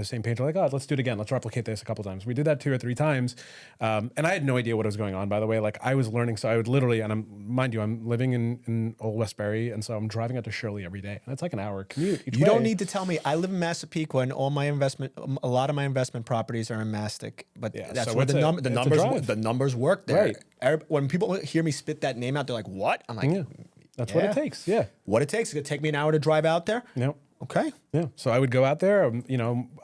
same painter, like, oh, let's do it again. Let's replicate this a couple times. We did that 2 or 3 times, and I had no idea what was going on. By the way, like I was learning, so I would literally, and mind you, I'm living in Old Westbury, and so I'm driving out to Shirley every day, and it's like an hour commute each way. You don't need to tell me. I live in Massapequa, and a lot of my investment properties are in Mastic. But that's so where it's the numbers work there. Right. When people hear me spit that name out, they're like, "What?" I'm like, That's what it takes. Yeah. What it takes. It's gonna take me an hour to drive out there. Yep. Okay. Yeah. So I would go out there,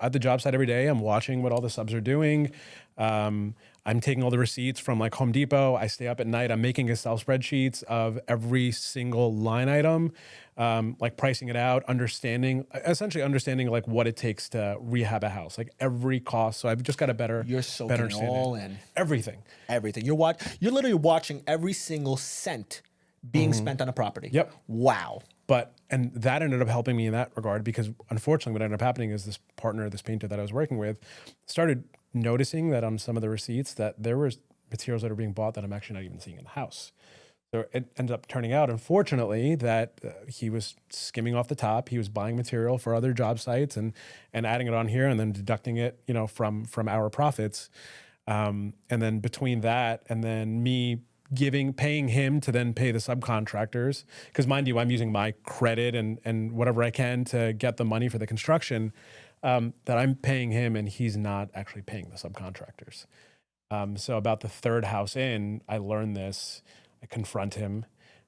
at the job site every day. I'm watching what all the subs are doing. I'm taking all the receipts from like Home Depot. I stay up at night. I'm making Excel spreadsheets of every single line item, like pricing it out, essentially understanding like what it takes to rehab a house, like every cost. So I've just got a better, You're soaking it all in. Everything. You're literally watching every single cent being spent on a property. Yep. Wow. And that ended up helping me in that regard, because unfortunately what ended up happening is this painter that I was working with started noticing that on some of the receipts that there was materials that are being bought that I'm actually not even seeing in the house. So it ended up turning out, unfortunately, that he was skimming off the top. He was buying material for other job sites and adding it on here and then deducting it, from our profits. And then between that and then me paying him to then pay the subcontractors, because mind you, I'm using my credit and whatever I can to get the money for the construction, that I'm paying him and he's not actually paying the subcontractors. So about the 3rd house in, I learned this. I confront him.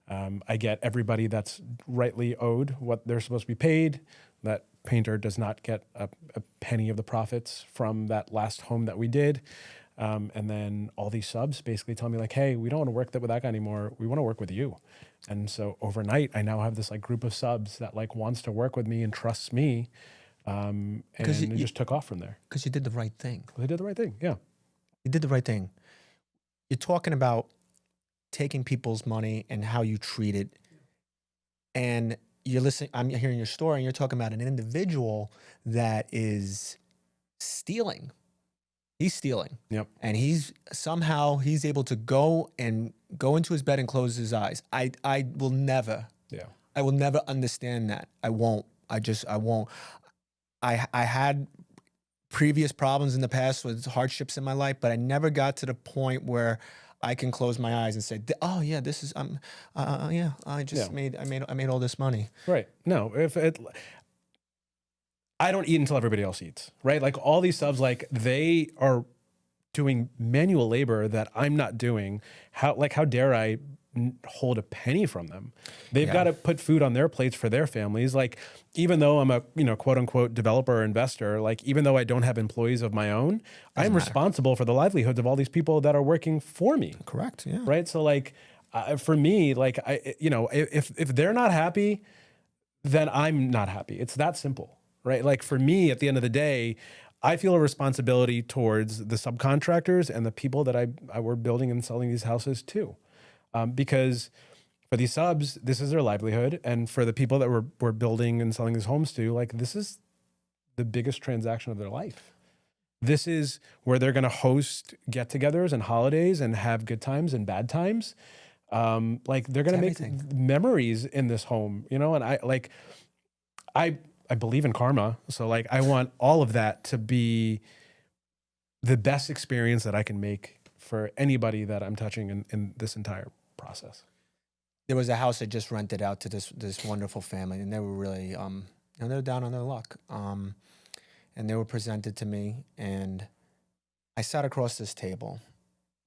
I get everybody that's rightly owed what they're supposed to be paid. That painter does not get a penny of the profits from that last home that we did. And then all these subs basically tell me like, hey, we don't want to work with that guy anymore. We want to work with you. And so overnight, I now have this like group of subs that like wants to work with me and trusts me. And it just took off from there. Because you did the right thing. They did the right thing. Yeah. You did the right thing. You're talking about taking people's money and how you treat it. And you're listening, I'm hearing your story, and you're talking about an individual that is stealing. He's stealing. Yep. And he's able to go into his bed and close his eyes. I will never understand that. I won't. I won't. I had previous problems in the past with hardships in my life, but I never got to the point where I can close my eyes and say, "Oh yeah, this is I made all this money." Right. No, I don't eat until everybody else eats, right? Like all these subs, like they are doing manual labor that I'm not doing. How dare I hold a penny from them? They've got to put food on their plates for their families. Like, even though I'm a, quote unquote developer or investor, like even though I don't have employees of my own, I'm responsible for the livelihoods of all these people that are working for me. Correct. Yeah. Right. So like, for me, like if they're not happy, then I'm not happy. It's that simple. Right. Like for me, at the end of the day, I feel a responsibility towards the subcontractors and the people that I were building and selling these houses to. Because for these subs, this is their livelihood. And for the people that we're building and selling these homes to, like this is the biggest transaction of their life. This is where they're going to host get-togethers and holidays and have good times and bad times. Like they're going to make memories in this home, and I believe in karma. So like, I want all of that to be the best experience that I can make for anybody that I'm touching in this entire process. There was a house I just rented out to this wonderful family, and they were really, they were down on their luck. And they were presented to me, and I sat across this table,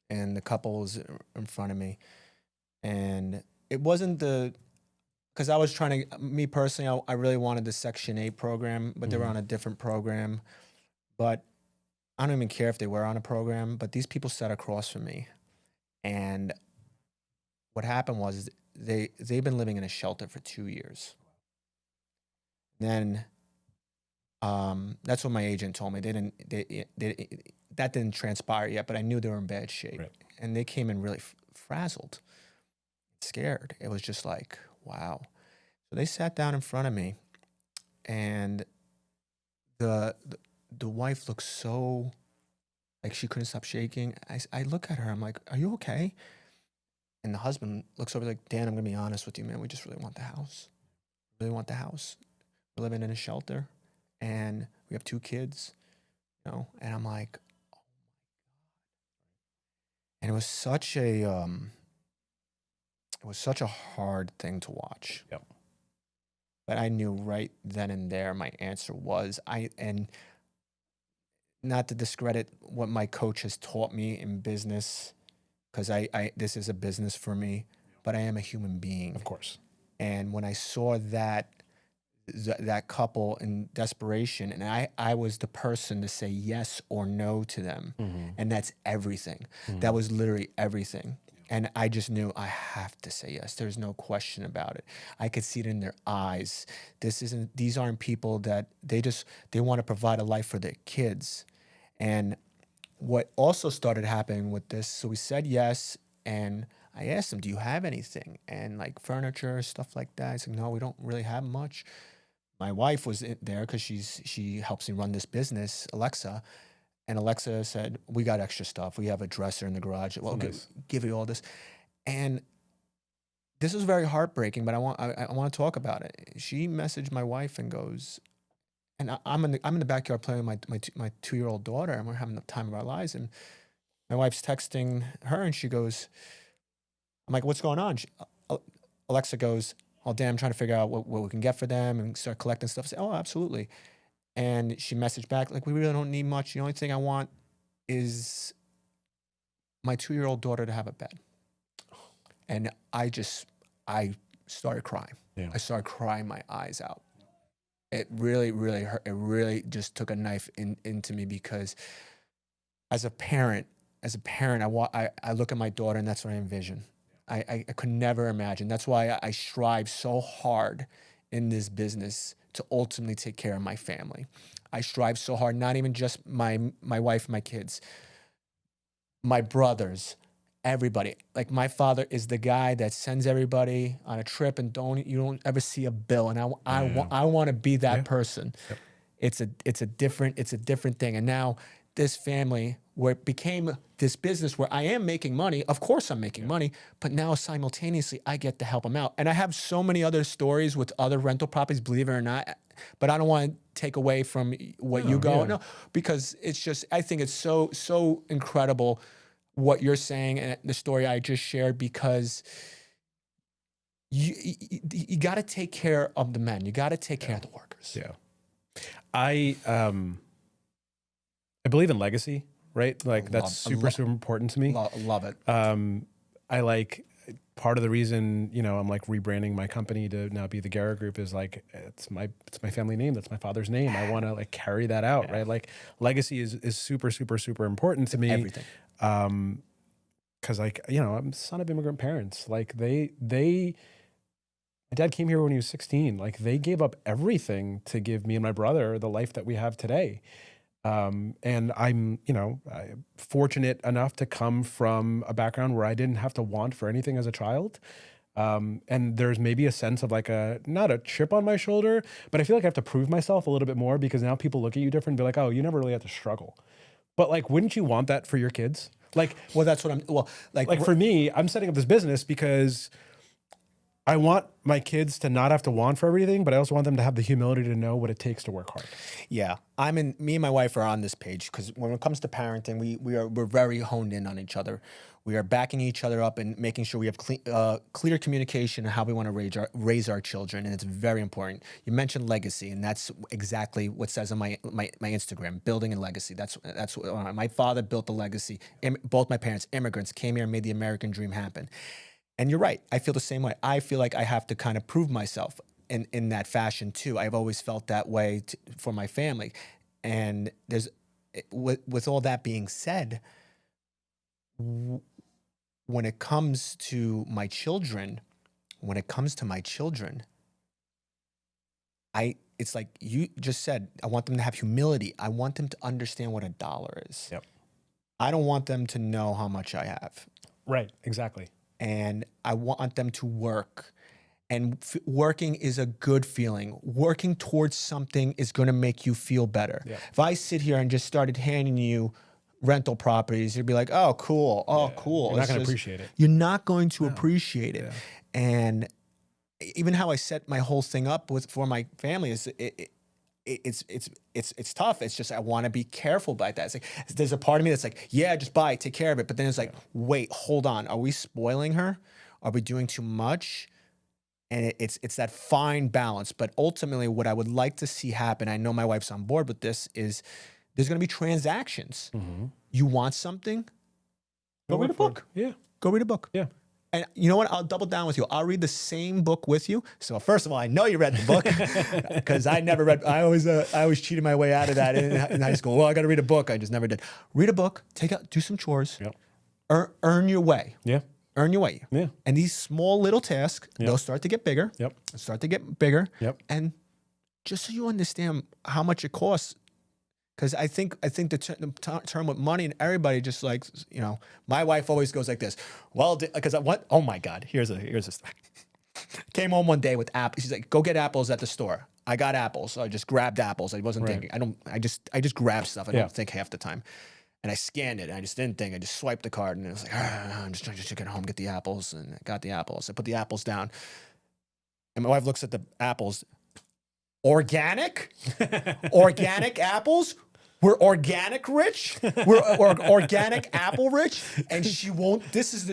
and the couple was in front of me, and it wasn't because I was trying to, me personally, I really wanted the Section 8 program, but they were on a different program. But I don't even care if they were on a program, but these people sat across from me. And what happened was they've been living in a shelter for 2 years. Then That's what my agent told me. That didn't transpire yet, but I knew they were in bad shape. Right. And they came in really frazzled, scared. It was just like, wow. So they sat down in front of me, and the the, the wife looked so like she couldn't stop shaking. I look at her. I'm like, "Are you okay?" And the husband looks over like, "Dan, I'm gonna be honest with you, man. We just really want the house. Really want the house. We're living in a shelter, and we have 2 kids, you know." And I'm like, and it was such a hard thing to watch. Yep. But I knew right then and there my answer was and not to discredit what my coach has taught me in business, because I this is a business for me, but I am a human being. Of course. And when I saw that couple in desperation, and I was the person to say yes or no to them, and that's everything. That was literally everything. And I just knew I have to say yes. There's no question about it. I could see it in their eyes. These aren't people that they want to provide a life for their kids. And what also started happening with this, so we said yes, and I asked them, "Do you have anything?" And like furniture, stuff like that. I said, "No, we don't really have much." My wife was there because she helps me run this business, Alexa. And Alexa said, "We got extra stuff. We have a dresser in the garage. Well, Nice. give you all this." And this was very heartbreaking, but I want to talk about it. She messaged my wife and goes, and I'm in the backyard playing with my 2-year-old daughter, and we're having the time of our lives. And my wife's texting her, and she goes, I'm like, "What's going on?" Alexa goes, "Oh, damn, I'm trying to figure out what we can get for them and start collecting stuff." I say, "Oh, absolutely." And she messaged back, like, "We really don't need much. The only thing I want is my 2-year-old daughter to have a bed." And I started crying. Yeah. I started crying my eyes out. It really, really hurt. It really just took a knife into me, because as a parent, I look at my daughter, and that's what I envision. I could never imagine. That's why I strive so hard in this business to ultimately take care of my family. I strive so hard, not even just my wife, my kids, my brothers, everybody. Like, my father is the guy that sends everybody on a trip, and you don't ever see a bill. And I want to be that Yeah. person. Yep. It's a different thing. And now this family, where it became this business where I am making money. Of course I'm making money, but now simultaneously I get to help them out. And I have so many other stories with other rental properties, believe it or not, but I don't want to take away from what you go. Yeah. No, because it's just, I think it's so incredible what you're saying and the story I just shared, because you got to take care of the men. You got to take care of the workers. Yeah. I believe in legacy, right? Like, that's super important to me. Love it. I like, part of the reason, I'm like rebranding my company to now be the Gera Group is like, it's my family name. That's my father's name. I want to like carry that out, right? Like, legacy is super, super, super important to me. Everything. Cause like, I'm the son of immigrant parents. Like, my dad came here when he was 16. Like, they gave up everything to give me and my brother the life that we have today. And I'm, fortunate enough to come from a background where I didn't have to want for anything as a child. And there's maybe a sense of like not a chip on my shoulder, but I feel like I have to prove myself a little bit more, because now people look at you different and be like, "Oh, you never really had to struggle." But like, wouldn't you want that for your kids? Like, well, that's what like for me, I'm setting up this business because I want my kids to not have to want for everything, but I also want them to have the humility to know what it takes to work hard. Yeah, me and my wife are on this page, because when it comes to parenting, we're very honed in on each other. We are backing each other up and making sure we have clear communication on how we want to raise our children, and it's very important. You mentioned legacy, and that's exactly what says on my Instagram: building a legacy. That's what my father built a legacy. Both my parents, immigrants, came here and made the American dream happen. And you're right. I feel the same way. I feel like I have to kind of prove myself in that fashion too. I've always felt that way for my family. And with all that being said, when it comes to my children, it's like you just said, I want them to have humility. I want them to understand what a dollar is. Yep. I don't want them to know how much I have. Right. Exactly. And I want them to work. And working is a good feeling. Working towards something is going to make you feel better. Yeah. If I sit here and just started handing you rental properties, you'd be like, oh, cool. Oh, cool. You're not going to appreciate it. You're not going to appreciate it. Yeah. And even how I set my whole thing up for my family is it's tough. It's just I want to be careful about that. It's like there's a part of me that's like, yeah, just buy it, take care of it. But then it's like, wait, hold on. Are we spoiling her? Are we doing too much? And it's that fine balance. But ultimately, what I would like to see happen, I know my wife's on board with this, is there's going to be transactions. You want something? Go read a book. Yeah. Go read a book. Yeah. And you know what? I'll double down with you. I'll read the same book with you. So first of all, I know you read the book because I never read. I always cheated my way out of that in high school. Well, I got to read a book. I just never did. Read a book. Do some chores. Yep. Earn your way. Yeah. Earn your way. Yeah. And these small little tasks, they'll start to get bigger. Yep. Start to get bigger. Yep. And just so you understand how much it costs, because I think the term with money and everybody just like, you know, my wife always goes like this. Well, because oh my God, here's a story. Came home one day with apples. She's like, go get apples at the store. I got apples. So I just grabbed apples. I wasn't thinking. I just grabbed stuff. I don't think half the time. And I scanned it. And I just didn't think. I just swiped the card, and it was like, I'm just trying to get home, get the apples, and I got the apples. I put the apples down, and my wife looks at the apples. Organic apples. We're organic rich. We're organic apple rich, and she won't. This has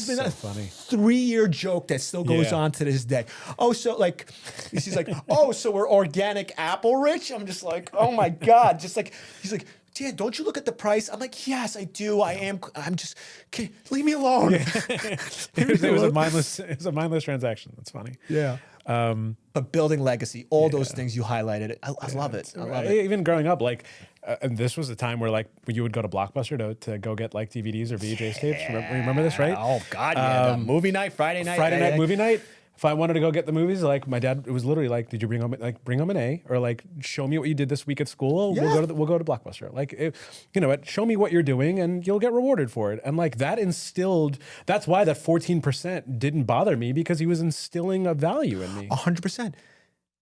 been a funny 3-year joke that still goes on to this day. Oh, so like, she's like, oh, so we're organic apple rich. I'm just like, oh my God, just like he's like, Dad, don't you look at the price? I'm like, yes, I do. I am. I'm just, leave me alone. It was a mindless transaction. That's funny. Yeah. But building legacy, all those things you highlighted. I love it. I love it. Even growing up, like, and this was the time where like you would go to Blockbuster to go get like DVDs or VHS tapes. Remember this, right? Oh God, yeah. Movie night, Friday night movie night. If I wanted to go get the movies, like my dad, it was literally like, did you bring home an A, or like show me what you did this week at school? We'll go to Blockbuster. Like, you know what? Show me what you're doing, and you'll get rewarded for it. And like that instilled. That's why that 14% didn't bother me, because he was instilling a value in me. 100%.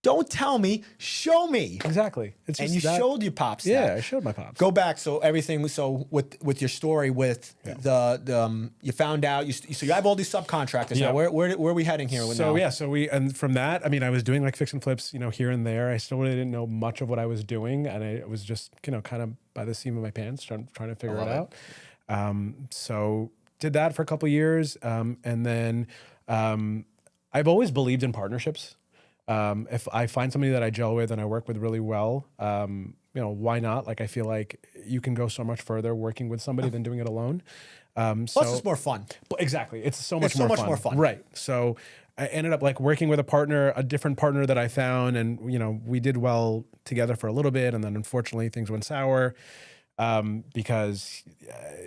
Don't tell me, show me. Exactly. It's just and you showed your pops. Yeah, I showed my pops. Go back. So everything. So with your story with the you found out so you have all these subcontractors now. Where are we heading here? And from that, I mean, I was doing like fix and flips, you know, here and there. I still really didn't know much of what I was doing, and I was just, you know, kind of by the seam of my pants trying to figure it out. So did that for a couple of years, and then I've always believed in partnerships. If I find somebody that I gel with and I work with really well, you know, why not? Like, I feel like you can go so much further working with somebody than doing it alone. Plus, it's more fun. Exactly. It's so much more fun. Right. So I ended up like working with a different partner that I found, and, you know, we did well together for a little bit. And then unfortunately things went sour. Because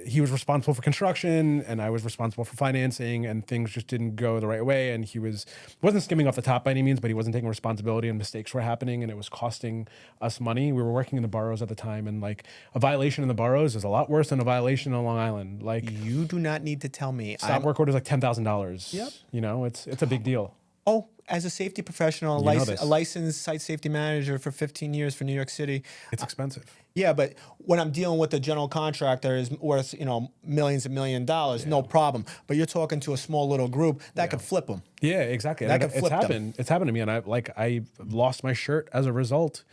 he was responsible for construction and I was responsible for financing, and things just didn't go the right way. And he wasn't skimming off the top by any means, but he wasn't taking responsibility, and mistakes were happening, and it was costing us money. We were working in the boroughs at the time, and like a violation in the boroughs is a lot worse than a violation on Long Island. Like, you do not need to tell me. Stop work order is like $10,000. Yep. You know, it's a big deal. Oh, as a safety professional, a licensed site safety manager for 15 years for New York City. It's expensive. Yeah, but when I'm dealing with a general contractor is worth, you know, millions and $1 million, no problem. But you're talking to a small little group that could flip them. Yeah, exactly. That could flip them. It's happened to me, and I lost my shirt as a result.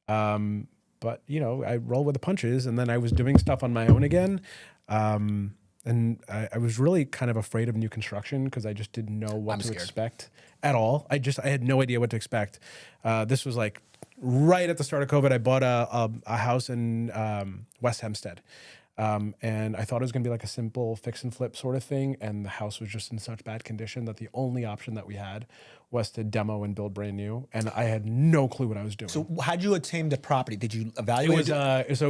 But you know, I roll with the punches, and then I was doing stuff on my own again. And I was really kind of afraid of new construction because I just didn't know what to expect at all. I had no idea what to expect. This was like right at the start of COVID. I bought a house in West Hempstead. And I thought it was going to be like a simple fix and flip sort of thing. And the house was just in such bad condition that the only option that we had was to demo and build brand new. And I had no clue what I was doing. So how'd you attain the property? Did you evaluate it? It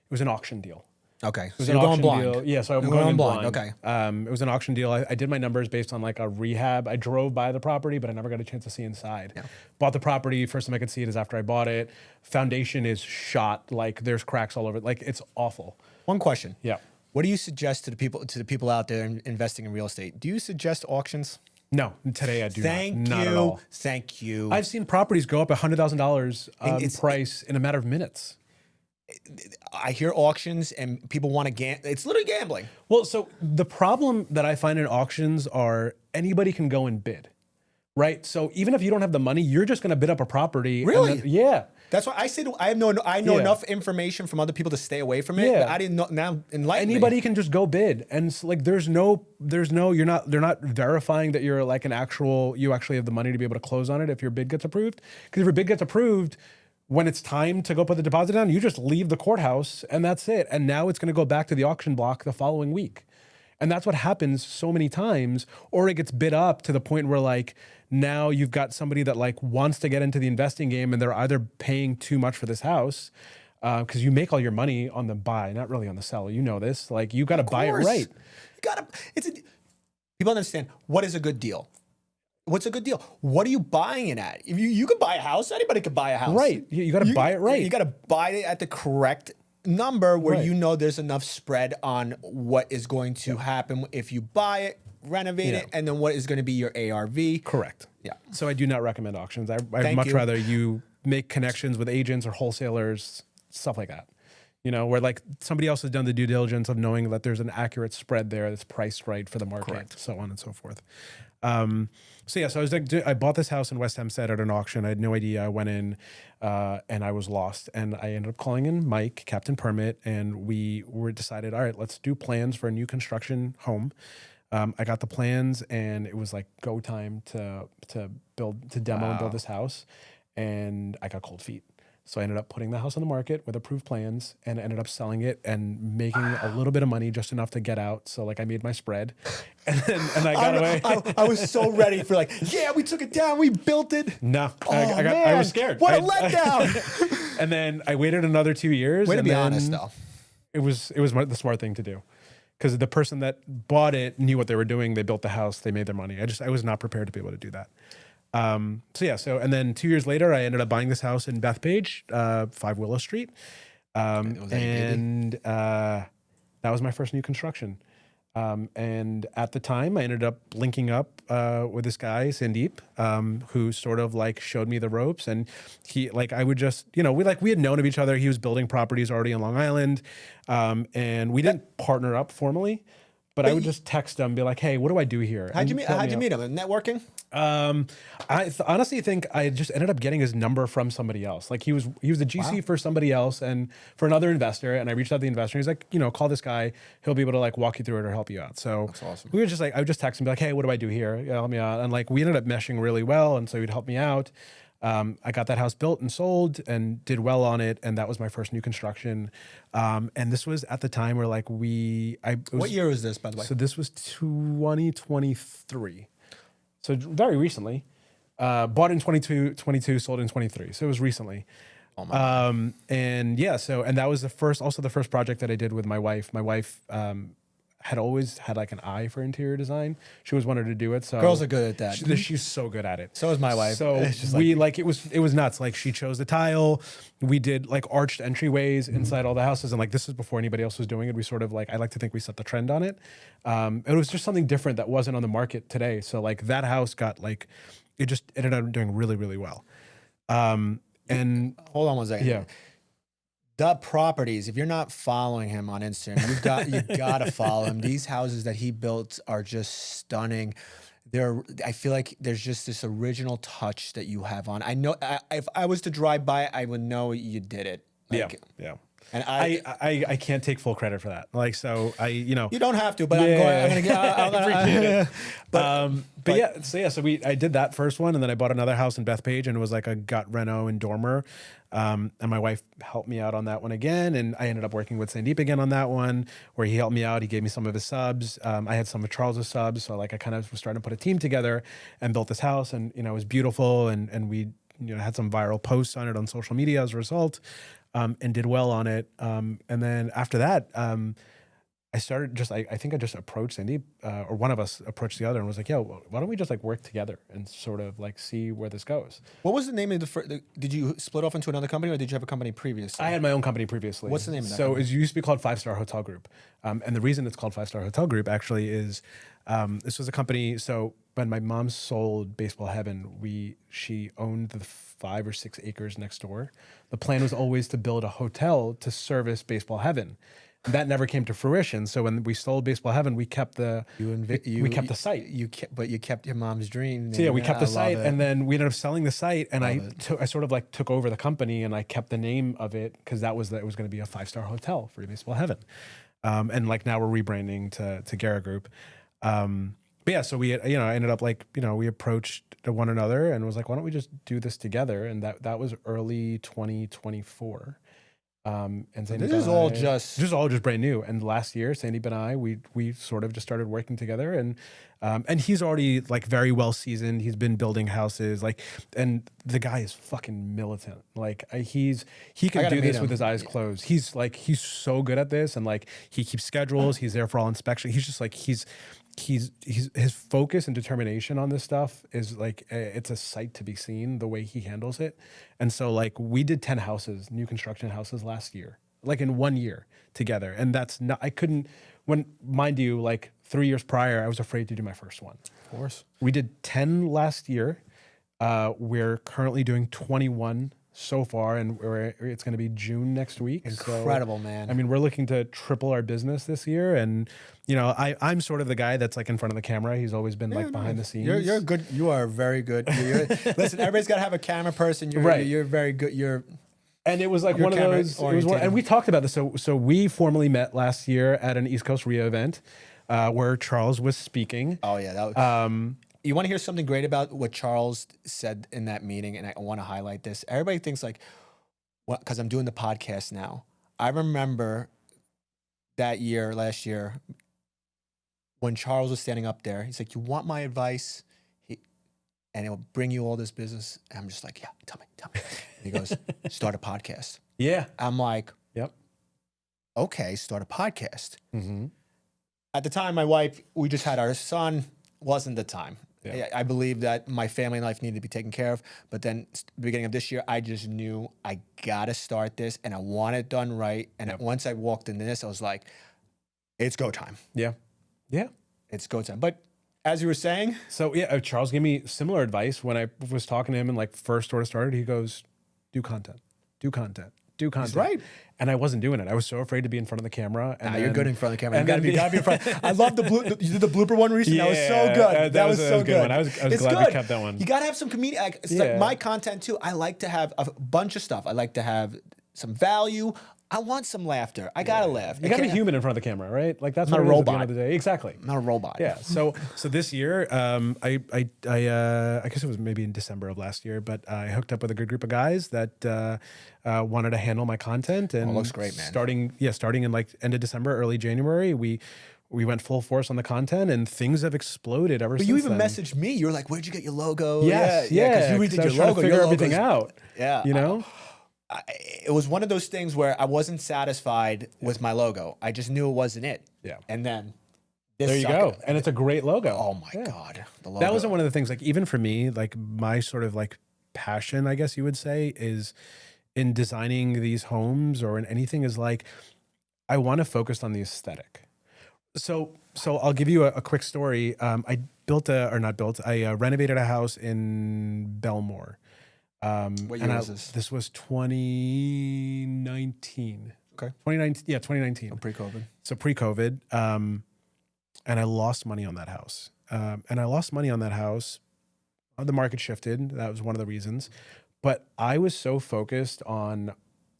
was an auction deal. Okay. It was So an you're going auction blind. deal. Yeah, so I'm You're going going in blind. blind. Okay. It was an auction deal. I did my numbers based on like a rehab. I drove by the property, but I never got a chance to see inside. Yeah. Bought the property. First time I could see it is after I bought it. Foundation is shot. Like there's cracks all over it. Like it's awful. One question. Yeah. What do you suggest to the people out there investing in real estate? Do you suggest auctions? No, today I do Thank not. Not you. at all. Thank you. I've seen properties go up $100,000 price in a matter of minutes. I hear auctions and people want to gamble. It's literally gambling. Well, so the problem that I find in auctions are anybody can go and bid, right? So even if you don't have the money, you're just going to bid up a property. and Really? then- yeah. That's why I said I know Yeah. enough information from other people to stay away from it. Yeah. But I didn't know. Now enlighten me. Anybody can just go bid, and it's like they're not verifying that you're like you actually have the money to be able to close on it if your bid gets approved. Because if your bid gets approved, when it's time to go put the deposit down, you just leave the courthouse and that's it. And now it's going to go back to the auction block the following week. And that's what happens so many times, or it gets bid up to the point where like now you've got somebody that like wants to get into the investing game and they're either paying too much for this house because you make all your money on the buy, not really on the sell. You know this, like you got to buy it right. You gotta. People understand what is a good deal. What's a good deal? What are you buying it at? If you could buy a house, anybody could buy a house. Right. You got to buy it right. You got to buy it at the correct number where Right. you know there's enough spread on what is going to happen if you buy it, renovate it, and then what is going to be your ARV. Correct. Yeah. So I do not recommend auctions. I'd Thank much you. rather you make connections with agents or wholesalers, stuff like that. You know, where like somebody else has done the due diligence of knowing that there's an accurate spread there that's priced right for the market, Correct. so on and so forth. So I was like, I bought this house in West Hempstead at an auction. I had no idea. I went in and I was lost. And I ended up calling in Mike, Captain Permit, and we were decided, all right, let's do plans for a new construction home. I got the plans and it was like go time to demo and build this house. And I got cold feet. So I ended up putting the house on the market with approved plans and ended up selling it and making a little bit of money, just enough to get out. So like I made my spread and I got away. I was so ready for like, yeah, we took it down, we built it. No, Man, I was scared. What a letdown. And then I waited another 2 years. Way to and be then honest, though. It was the smart thing to do. Because the person that bought it knew what they were doing. They built the house. They made their money. I was not prepared to be able to do that. And then 2 years later, I ended up buying this house in Bethpage, 5 Willow Street. That was my first new construction. And at the time, I ended up linking up with this guy, Sandeep, who sort of like showed me the ropes. And he, like, I would just, we had known of each other. He was building properties already on Long Island. And we didn't partner up formally, but I would just text him, be like, hey, what do I do here? How'd you meet him? Networking? I honestly think I just ended up getting his number from somebody else. Like he was the GC for somebody else and for another investor. And I reached out to the investor. He's like, call this guy. He'll be able to like walk you through it or help you out. So That's awesome. we were just like, I would just text him, be like, hey, what do I do here? Help me out. And like we ended up meshing really well. And so he'd help me out. I got that house built and sold and did well on it. And that was my first new construction. And this was at the time where like What year was this, by the way? So this was 2023. So very recently, bought in 22, sold in 23. So it was recently. Oh my And that was the first project that I did with my wife. My wife had always had like an eye for interior design. She always wanted to do it. So Girls are good at that. She's so good at it. So is my wife. So It's just it was nuts. Like she chose the tile. We did like arched entryways inside all the houses. And like, this is before anybody else was doing it. We sort of like, I like to think we set the trend on it. It was just something different that wasn't on the market today. So like that house got like, it just ended up doing really, really well. And hold on one second. yeah. The properties, if you're not following him on Instagram, you gotta follow him. These houses that he built are just stunning. I feel like there's just this original touch that you have on. I know if I was to drive by, I would know you did it. Like, Yeah. And I can't take full credit for that. Like, so you don't have to, but Yeah. I'm gonna So I did that first one, and then I bought another house in Bethpage, and it was like a gut reno and dormer. And my wife helped me out on that one again, and I ended up working with Sandeep again on that one, where he helped me out. He gave me some of his subs. I had some of Charles's subs, so like I kind of was starting to put a team together and built this house, and it was beautiful, and we had some viral posts on it on social media as a result. and did well on it. And then after that, I started just, I think I just approached Sandy, or one of us approached the other and was like, yo, why don't we just like work together and sort of like see where this goes? What was the name of the first? Did you split off into another company, or did you have a company previously? I had my own company previously. What's the name of that So company? it used to be called 5 Star Hotel Group. And the reason it's called 5 Star Hotel Group actually is this was a company. So when my mom sold Baseball Heaven, she owned the 5 or 6 acres next door. The plan was always to build a hotel to service Baseball Heaven. That never came to fruition. So when we sold Baseball Heaven, we kept the the site. But you kept your mom's dream. So yeah, we kept the I love site, it. and then we ended up selling the site. And I sort of like took over the company, and I kept the name of it because it was going to be a 5-star hotel for Baseball Heaven. And like now we're rebranding to Gera Group. But yeah, so we I ended up like we approached one another and was like, why don't we just do this together? And that was early 2024. And Sandy this is all just brand new. And last year, Sandy and I, we sort of just started working together, and he's already like very well seasoned. He's been building houses, and the guy is fucking militant. Like he can do this with his eyes closed. He's so good at this, and like he keeps schedules. He's there for all inspection. He's just like he's his focus and determination on this stuff is like it's a sight to be seen, the way he handles it. And so like we did 10 houses, new construction houses last year, like in 1 year together. And that's not, I couldn't, when mind you, like 3 years prior, I was afraid to do my first one. of course. We did 10 last year. We're currently doing 21 so far, and it's going to be June next week. Incredible, so, man. I mean, we're looking to triple our business this year, and I'm sort of the guy that's like in front of the camera. He's always been like behind the scenes. You're good. You are very good. Listen, everybody's got to have a camera person. You're very good. And it was like one of those. And we talked about this. So we formally met last year at an East Coast Rio event where Charles was speaking. Oh yeah, that was. You want to hear something great about what Charles said in that meeting, and I want to highlight this. Everybody thinks like, well, because I'm doing the podcast now. I remember last year, when Charles was standing up there. He's like, "You want my advice?" And it'll bring you all this business. And I'm just like, "Yeah, tell me." And he goes, "Start a podcast." Yeah. I'm like, "Yep, okay, start a podcast." Mm-hmm. At the time, my wife, we just had our son. Wasn't the time. Yeah. I believe that my family life needed to be taken care of. But then the beginning of this year, I just knew I got to start this and I want it done right. And once I walked into this, I was like, it's go time. Yeah. Yeah. It's go time. But as you were saying. So yeah, Charles gave me similar advice when I was talking to him and like first sort of started. He goes, do content. He's right. And I wasn't doing it. I was so afraid to be in front of the camera. And you're good in front of the camera. You gotta be in front. I love you did the blooper one recently. Yeah, that was so good. That was so good. One. I was glad we kept that one. You gotta have some comedic. Like my content too. I like to have a bunch of stuff. I like to have some value. I want some laughter. I gotta laugh. You gotta be human in front of the camera, right? Like that's not what a robot. At the end of the day. Exactly. I'm not a robot. Yeah. So this year, I guess it was maybe in December of last year, but I hooked up with a good group of guys that wanted to handle my content. And it looks great, man. Starting in like end of December, early January, we went full force on the content, and things have exploded ever since. But you even then. messaged me. You were like, "Where'd you get your logo?" Yes, because you redid your logo. Figure everything out. Yeah, you know. It was one of those things where I wasn't satisfied with my logo. I just knew it wasn't it. Yeah. And then there you go. And it's a great logo. Oh my God. The logo. That wasn't one of the things, like even for me, like my sort of like passion, I guess you would say, is in designing these homes or in anything is like, I want to focus on the aesthetic. So I'll give you a quick story. I renovated a house in Belmore. What year was this? This was 2019. Okay. 2019. Oh, pre-COVID. So pre-COVID. And I lost money on that house. The market shifted. That was one of the reasons. But I was so focused on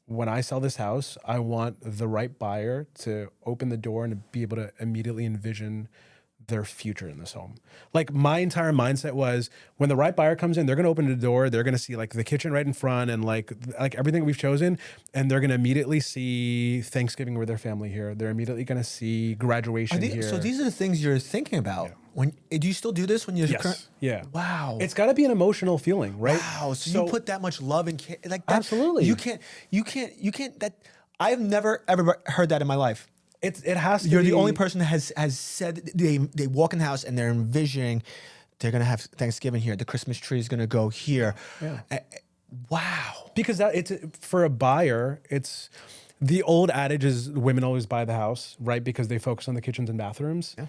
when I sell this house, I want the right buyer to open the door and be able to immediately envision their future in this home. Like my entire mindset was when the right buyer comes in, they're going to open the door. They're going to see like the kitchen right in front and like everything we've chosen. And they're going to immediately see Thanksgiving with their family here. They're immediately going to see graduation here. So these are the things you're thinking about. When do you still do this when you're Yes. Yeah. Wow. It's got to be an emotional feeling, right? Wow. So you put that much love and care like that. Absolutely. You can't that I've never ever heard that in my life. It has to You're be. the only person that has said they walk in the house and they're envisioning they're gonna have Thanksgiving here. The Christmas tree is gonna go here. Yeah. Wow. Because it's for a buyer, it's the old adage is women always buy the house, right? Because they focus on the kitchens and bathrooms. Yeah.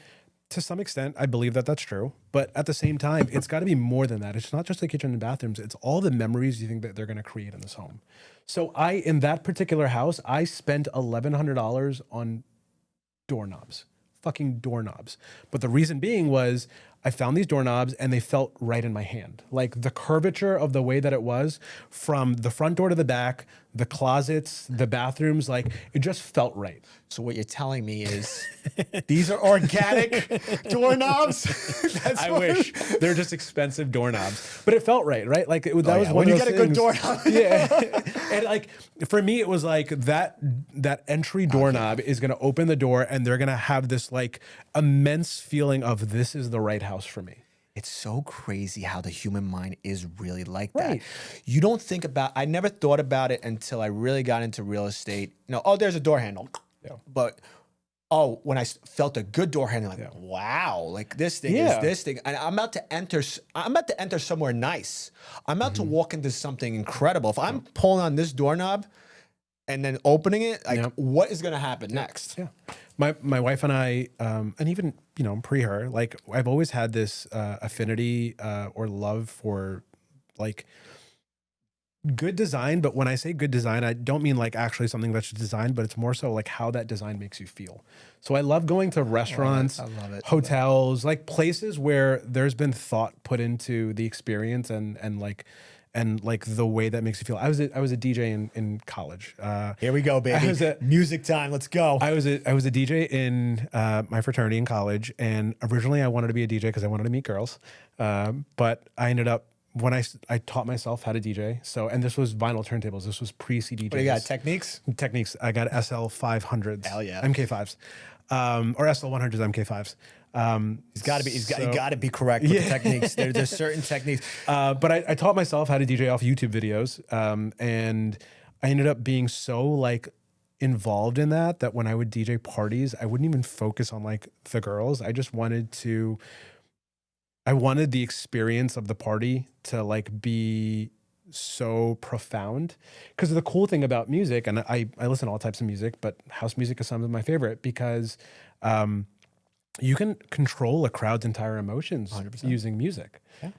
To some extent, I believe that that's true. But at the same time, it's got to be more than that. It's not just the kitchen and bathrooms. It's all the memories you think that they're going to create in this home. So in that particular house, I spent $1,100 on doorknobs, fucking doorknobs. But the reason being was I found these doorknobs and they felt right in my hand. Like the curvature of the way that it was from the front door to the back, the closets, the bathrooms, like it just felt right. So what you're telling me is these are organic doorknobs? I wish. They're just expensive doorknobs. But it felt right? Like that was one when of you those get a things. good doorknob. Yeah. And like for me, it was like that entry doorknob is gonna open the door and they're gonna have this like immense feeling of this is the right house for me. It's so crazy how the human mind is really like Right. that. You don't think about, I never thought about it until I really got into real estate. There's a door handle. Yeah. But, when I felt a good door handle, like, wow, like this thing is this thing. And I'm about to enter somewhere nice. I'm about to walk into something incredible. If I'm pulling on this doorknob and then opening it, like what is going to happen next? Yeah. My wife and I, and even, pre her, like I've always had this affinity or love for like good design. But when I say good design, I don't mean like actually something that's designed, but it's more so like how that design makes you feel. So I love going to restaurants, I love it. hotels, like places where there's been thought put into the experience and like the way that makes you feel. I was a DJ in college. Here we go, baby. Music time. Let's go. I was a DJ in my fraternity in college, and originally I wanted to be a DJ because I wanted to meet girls. But I ended up when I taught myself how to DJ. So, and this was vinyl turntables. This was pre-CD. What do you got? Techniques. I got SL 500s. Hell yeah. MK5s, or SL 100s MK5s. He's got to be correct with the techniques. There's certain techniques. But I taught myself how to DJ off YouTube videos. And I ended up being so like involved in that when I would DJ parties, I wouldn't even focus on like the girls. I wanted the experience of the party to like be so profound. Because the cool thing about music, and I listen to all types of music, but house music is some of my favorite because, you can control a crowd's entire emotions 100%. using music. Yeah.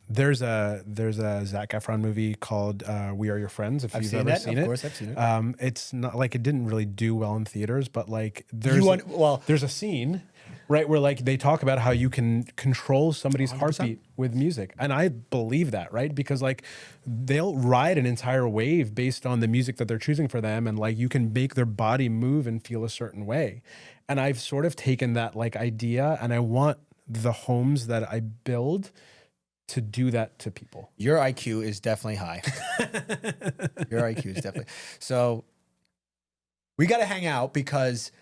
There's a Zac Efron movie called "We Are Your Friends." If you've ever seen it, of course I've seen it. It's not like it didn't really do well in theaters, but like there's a scene, right, where like they talk about how you can control somebody's 100%. heartbeat with music, and I believe that, right, because like they'll ride an entire wave based on the music that they're choosing for them, and like you can make their body move and feel a certain way. And I've sort of taken that like idea, and I want the homes that I build to do that to people. Your IQ is definitely high. Your IQ is definitely. So we got to hang out because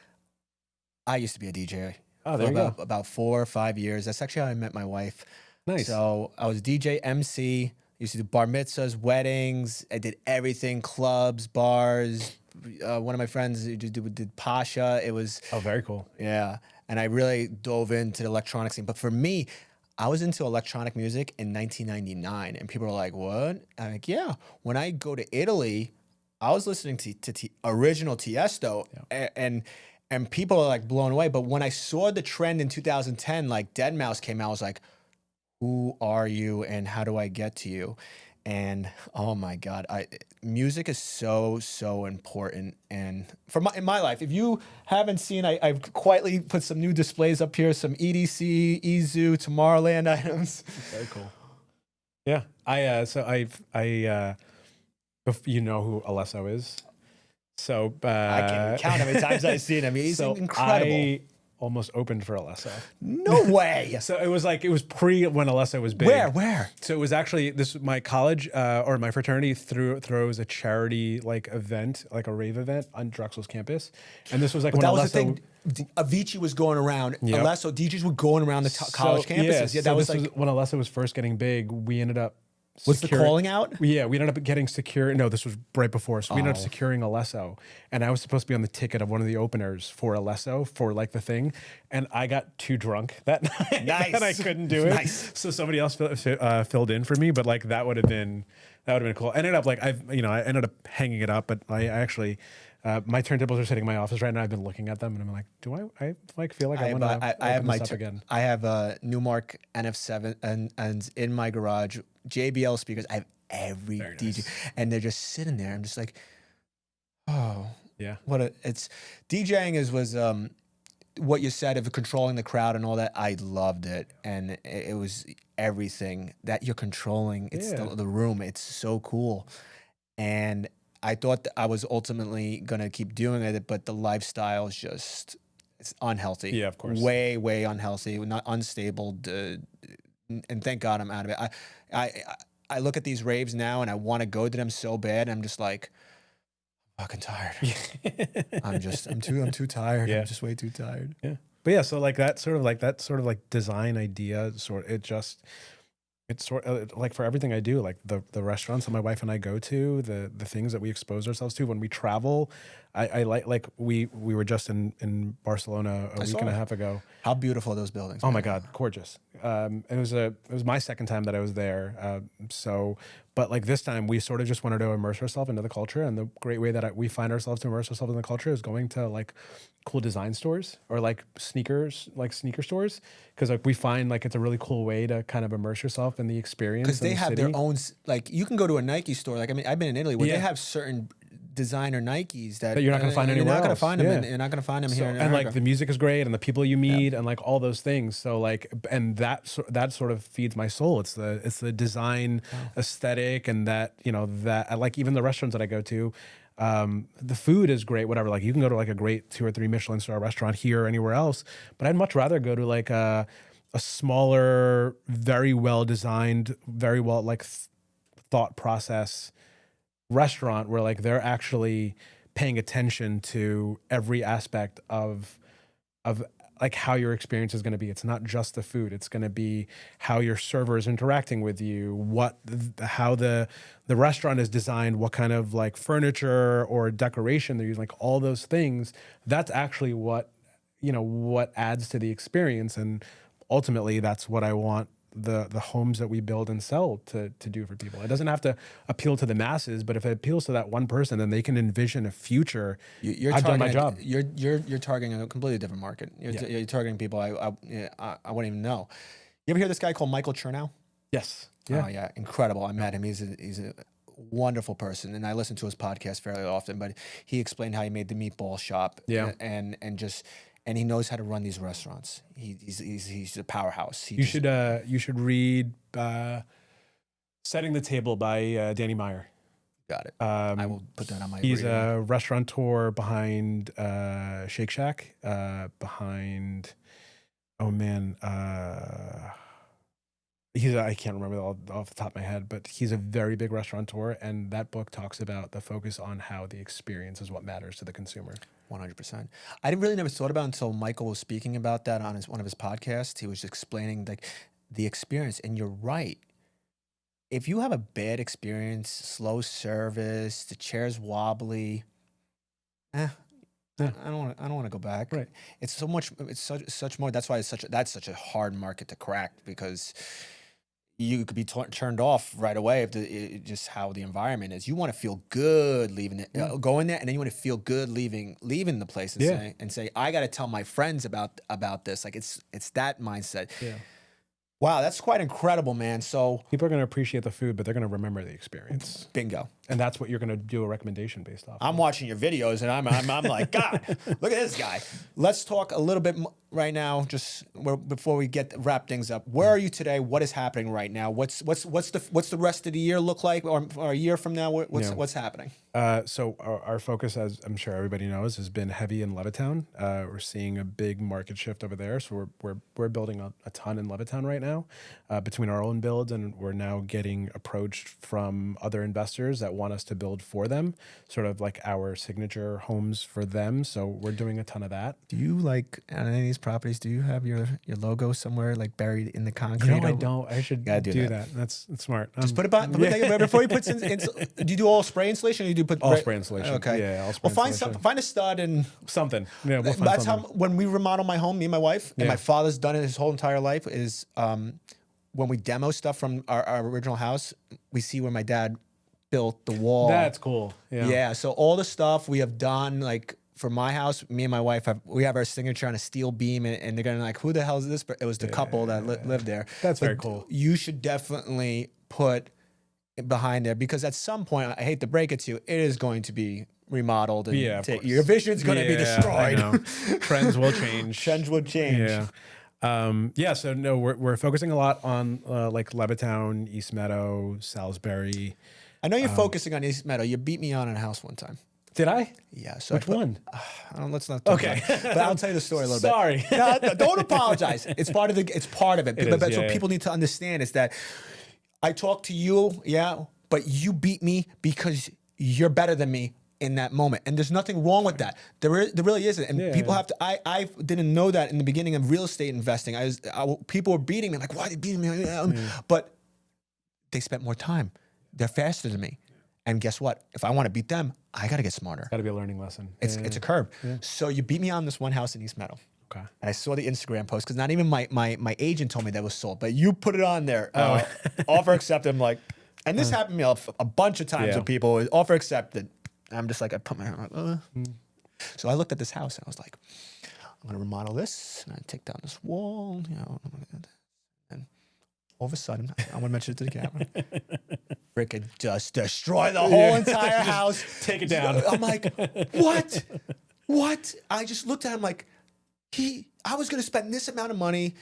I used to be a DJ. Oh, there you go. About 4 or 5 years. That's actually how I met my wife. Nice. So I was DJ, MC, used to do bar mitzvahs, weddings. I did everything, clubs, bars. One of my friends did Pasha. It was very cool. Yeah, and I really dove into the electronic scene. But for me, I was into electronic music in 1999, and people are like, "What?" I'm like, "Yeah." When I go to Italy, I was listening to original Tiesto, and people are like blown away. But when I saw the trend in 2010, like Deadmau5 came out, I was like, "Who are you, and how do I get to you?" And oh my God, music is so important. And in my life, if you haven't seen, I've quietly put some new displays up here, some EDC, EZoo, Tomorrowland items. Very cool. Yeah, you know who Alesso is. So I can't even count how many times I've seen him. He's incredible. almost opened for Alesso. No way. So it was pre when Alesso was big. Where? So it was actually my college or my fraternity throws a charity like event, like a rave event on Drexel's campus, and this was like when That Alesso. was the thing. Avicii was going around. Yep. Alesso DJs were going around the college campuses. Yeah, that was like when Alesso was first getting big. We ended up. What's the calling out? Yeah, we ended up getting secure. No, this was right before. So we ended up securing Alesso. And I was supposed to be on the ticket of one of the openers for Alesso for like the thing. And I got too drunk that night. Nice. And I couldn't do it. Nice. So somebody else filled in for me. But like that would have been cool. I ended up like I ended up hanging it up, but I actually my turntables are sitting in my office right now. I've been looking at them and I'm like, do I like feel like I want to open this up again? I have a Newmark NF7 and in my garage, JBL speakers. I have every Very DJ nice. and they're just sitting there. I'm just like, oh Yeah. it's DJing was what you said of controlling the crowd and all that. I loved it. And it was everything that you're controlling. It's the room. It's so cool. And I thought that I was ultimately going to keep doing it, but the lifestyle is just, it's unhealthy. Yeah, of course. Way, way unhealthy, not unstable. And thank God I'm out of it. I look at these raves now and I want to go to them so bad. I'm just like, fucking tired. I'm too tired. Yeah. I'm just way too tired. Yeah. But yeah, so like that sort of like design idea it's sort of like for everything I do, like the restaurants that my wife and I go to, the things that we expose ourselves to when we travel. I like we were just in Barcelona a week and a half ago. How beautiful are those buildings? Oh my God, gorgeous. It was my second time that I was there. But like this time we sort of just wanted to immerse ourselves into the culture, and the great way that we find ourselves to immerse ourselves in the culture is going to like cool design stores or like sneaker stores, because like we find like it's a really cool way to kind of immerse yourself in the experience. Because they have their own, like you can go to a Nike store. Like I mean, I've been in Italy where they have certain designer Nikes that you're not going to find anywhere else. You're not going to find them. You're not going to find them here in America. And like the music is great, and the people you meet, and like all those things. So like, and that sort of feeds my soul. It's the design aesthetic, and that that like even the restaurants that I go to. The food is great, whatever. Like you can go to like a great 2 or 3 Michelin star restaurant here or anywhere else, but I'd much rather go to like a smaller, very well designed, very well like thought process restaurant where like they're actually paying attention to every aspect of like how your experience is going to be. It's not just the food. It's going to be how your server is interacting with you, how the restaurant is designed, what kind of like furniture or decoration they're using, like all those things. That's actually what adds to the experience. And ultimately that's what I want the homes that we build and sell to do for people. It doesn't have to appeal to the masses, but if it appeals to that one person, then they can envision a future. I've done my job. You're targeting a completely different market. You're targeting people I wouldn't even know. You ever hear this guy called Michael Chernow? Yes. Yeah. Oh yeah, incredible. I met him. He's a wonderful person, and I listen to his podcast fairly often. But he explained how he made the meatball shop. Yeah. And he knows how to run these restaurants. He's a powerhouse. You should read Setting the Table by Danny Meyer. Got it. I will put that on my. He's a restaurateur behind Shake Shack, behind. Oh man, I can't remember off the top of my head, but he's a very big restaurateur, and that book talks about the focus on how the experience is what matters to the consumer. 100%. I didn't really never thought about it until Michael was speaking about that on one of his podcasts. He was explaining like the experience, and you're right. If you have a bad experience, slow service, the chair's wobbly, I don't want to go back. Right. It's so much. It's such more. That's why that's such a hard market to crack, because you could be turned off right away if just how the environment is. You want to feel good leaving it, going there, and then you want to feel good leaving the place and say I got to tell my friends about this. Like it's that mindset. Yeah. Wow, that's quite incredible, man. So people are going to appreciate the food, but they're going to remember the experience. Bingo. And that's what you're going to do a recommendation based off. I'm watching your videos and I'm like, God, look at this guy. Let's talk a little bit right now, before we wrap things up. Where are you today? What is happening right now? What's the rest of the year look like, or a year from now? What's happening? So our focus, as I'm sure everybody knows, has been heavy in Levittown. We're seeing a big market shift over there. So we're building a ton in Levittown right now, between our own builds, and we're now getting approached from other investors that want us to build for them, sort of like our signature homes for them. So we're doing a ton of that. Do you like on any of these properties? Do you have your logo somewhere like buried in the concrete? I don't. I should do that. That's smart. Just put it by before you put do you do all spray insulation, or you do put all spray insulation? Okay, yeah. All spray insulation. Find a stud and something. Yeah, we'll find that's something. how when we remodel my home, me and my wife, and my father's done it his whole entire life. Is when we demo stuff from our original house, we see where my dad built the wall. That's cool. Yeah. So all the stuff we have done, like for my house, me and my wife we have our signature on a steel beam, and they're gonna like, who the hell is this? But it was the couple that lived there. That's very cool. You should definitely put it behind there, because at some point, I hate to break it to you, it is going to be remodeled, and your vision's going to be destroyed. I know. Trends will change. Trends will change. Yeah. So no, we're focusing a lot on like Levittown, East Meadow, Salisbury. I know you're focusing on East Meadow. You beat me on a house one time. Did I? Yeah. So which one? Let's not talk about it. But I'll tell you the story a little bit. Sorry. No, don't apologize. It's part of it. That's what people need to understand, is that I talk to you, but you beat me because you're better than me in that moment. And there's nothing wrong with that. There really isn't. And people have to, I didn't know that in the beginning of real estate investing. People were beating me, like, why are they beating me? But they spent more time. They're faster than me. And guess what? If I want to beat them, I got to get smarter. Got to be a learning lesson. It's a curve. Yeah. So you beat me on this one house in East Meadow. Okay. And I saw the Instagram post, because not even my agent told me that was sold, but you put it on there. Offer accepted. I'm like, and this happened to me a bunch of times with people. Offer accepted. And I'm just like, I put my hand like, So I looked at this house and I was like, I'm going to remodel this, and I take down this wall, and all of a sudden, I want to mention it to the camera. Freaking just destroy the whole entire house. Take it down. I'm like, what? What? I just looked at him like, I was going to spend this amount of money,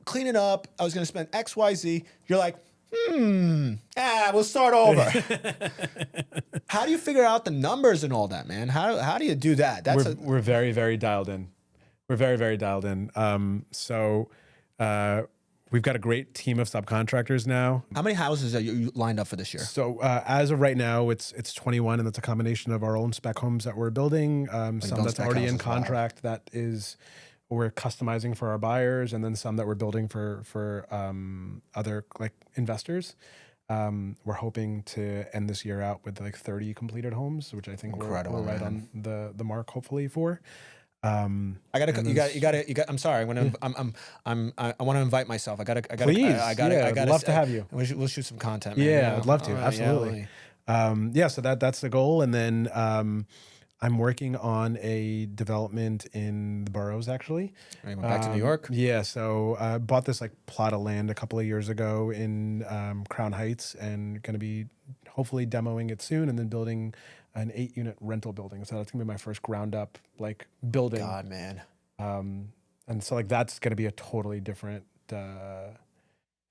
clean it up. I was going to spend X, Y, Z. You're like, we'll start over. How do you figure out the numbers and all that, man? How do you do that? We're very, very dialed in. We're very, very dialed in. We've got a great team of subcontractors now. How many houses are you lined up for this year? So as of right now, it's 21, and that's a combination of our own spec homes that we're building, some that's already in contract that we're customizing for our buyers, and then some that we're building for other like investors. We're hoping to end this year out with like 30 completed homes, which I think we're right on the mark, hopefully, for. I'm sorry. I want to invite myself. I'd love to have you. We'll shoot some content, man. Yeah, I'd love to. Absolutely. So that's the goal. And then I'm working on a development in the boroughs, actually. Are you going back to New York? Yeah. So I bought this like plot of land a couple of years ago in Crown Heights, and going to be hopefully demoing it soon, and then building an 8-unit rental building. So that's gonna be my first ground up like building. God, man. And so like that's gonna be a totally different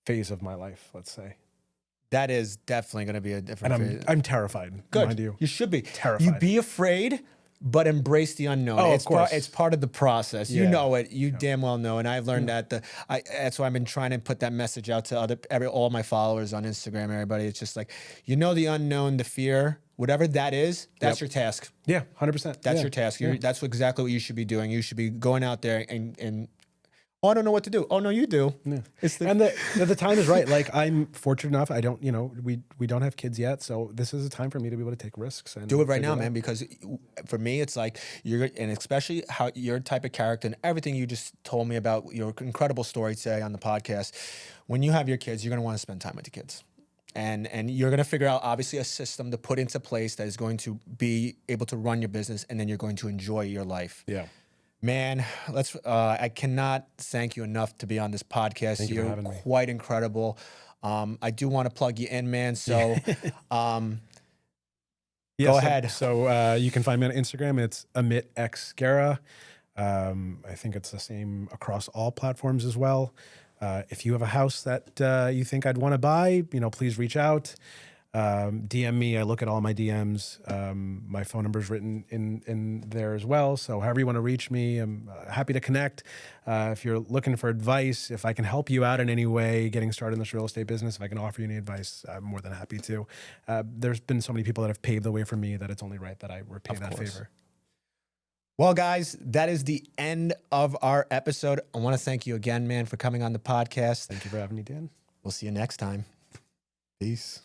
phase of my life, let's say. That is definitely gonna be a different phase. I'm terrified. Good. Mind you. You should be. Terrified. You be afraid, but embrace the unknown. Of course. It's part of the process. You know it. You damn well know. And I've learned that. That's why I've been trying to put that message out to all my followers on Instagram. Everybody, it's just like, the unknown, the fear, whatever that is. That's your task. Yeah, 100%. That's your task. That's exactly what you should be doing. You should be going out there and I don't know what to do. Oh no, you do. Yeah. And the time is right. Like I'm fortunate enough. I don't, we don't have kids yet, so this is a time for me to be able to take risks and do it right now, man. Because for me, it's like and especially how your type of character and everything you just told me about your incredible story today on the podcast. When you have your kids, you're gonna want to spend time with the kids. And you're going to figure out, obviously, a system to put into place that is going to be able to run your business, and then you're going to enjoy your life. Yeah. Man, I cannot thank you enough to be on this podcast. Thank you for having me. Quite incredible. I do want to plug you in, man. So Yeah, Go so, ahead. So you can find me on Instagram. It's Amit Gera. I think it's the same across all platforms as well. If you have a house that you think I'd want to buy, please reach out. DM me. I look at all my DMs. My phone number is written in there as well. So however you want to reach me, I'm happy to connect. If you're looking for advice, if I can help you out in any way, getting started in this real estate business, if I can offer you any advice, I'm more than happy to. There's been so many people that have paved the way for me that it's only right that I repay that favor. Well, guys, that is the end of our episode. I want to thank you again, man, for coming on the podcast. Thank you for having me, Dan. We'll see you next time. Peace.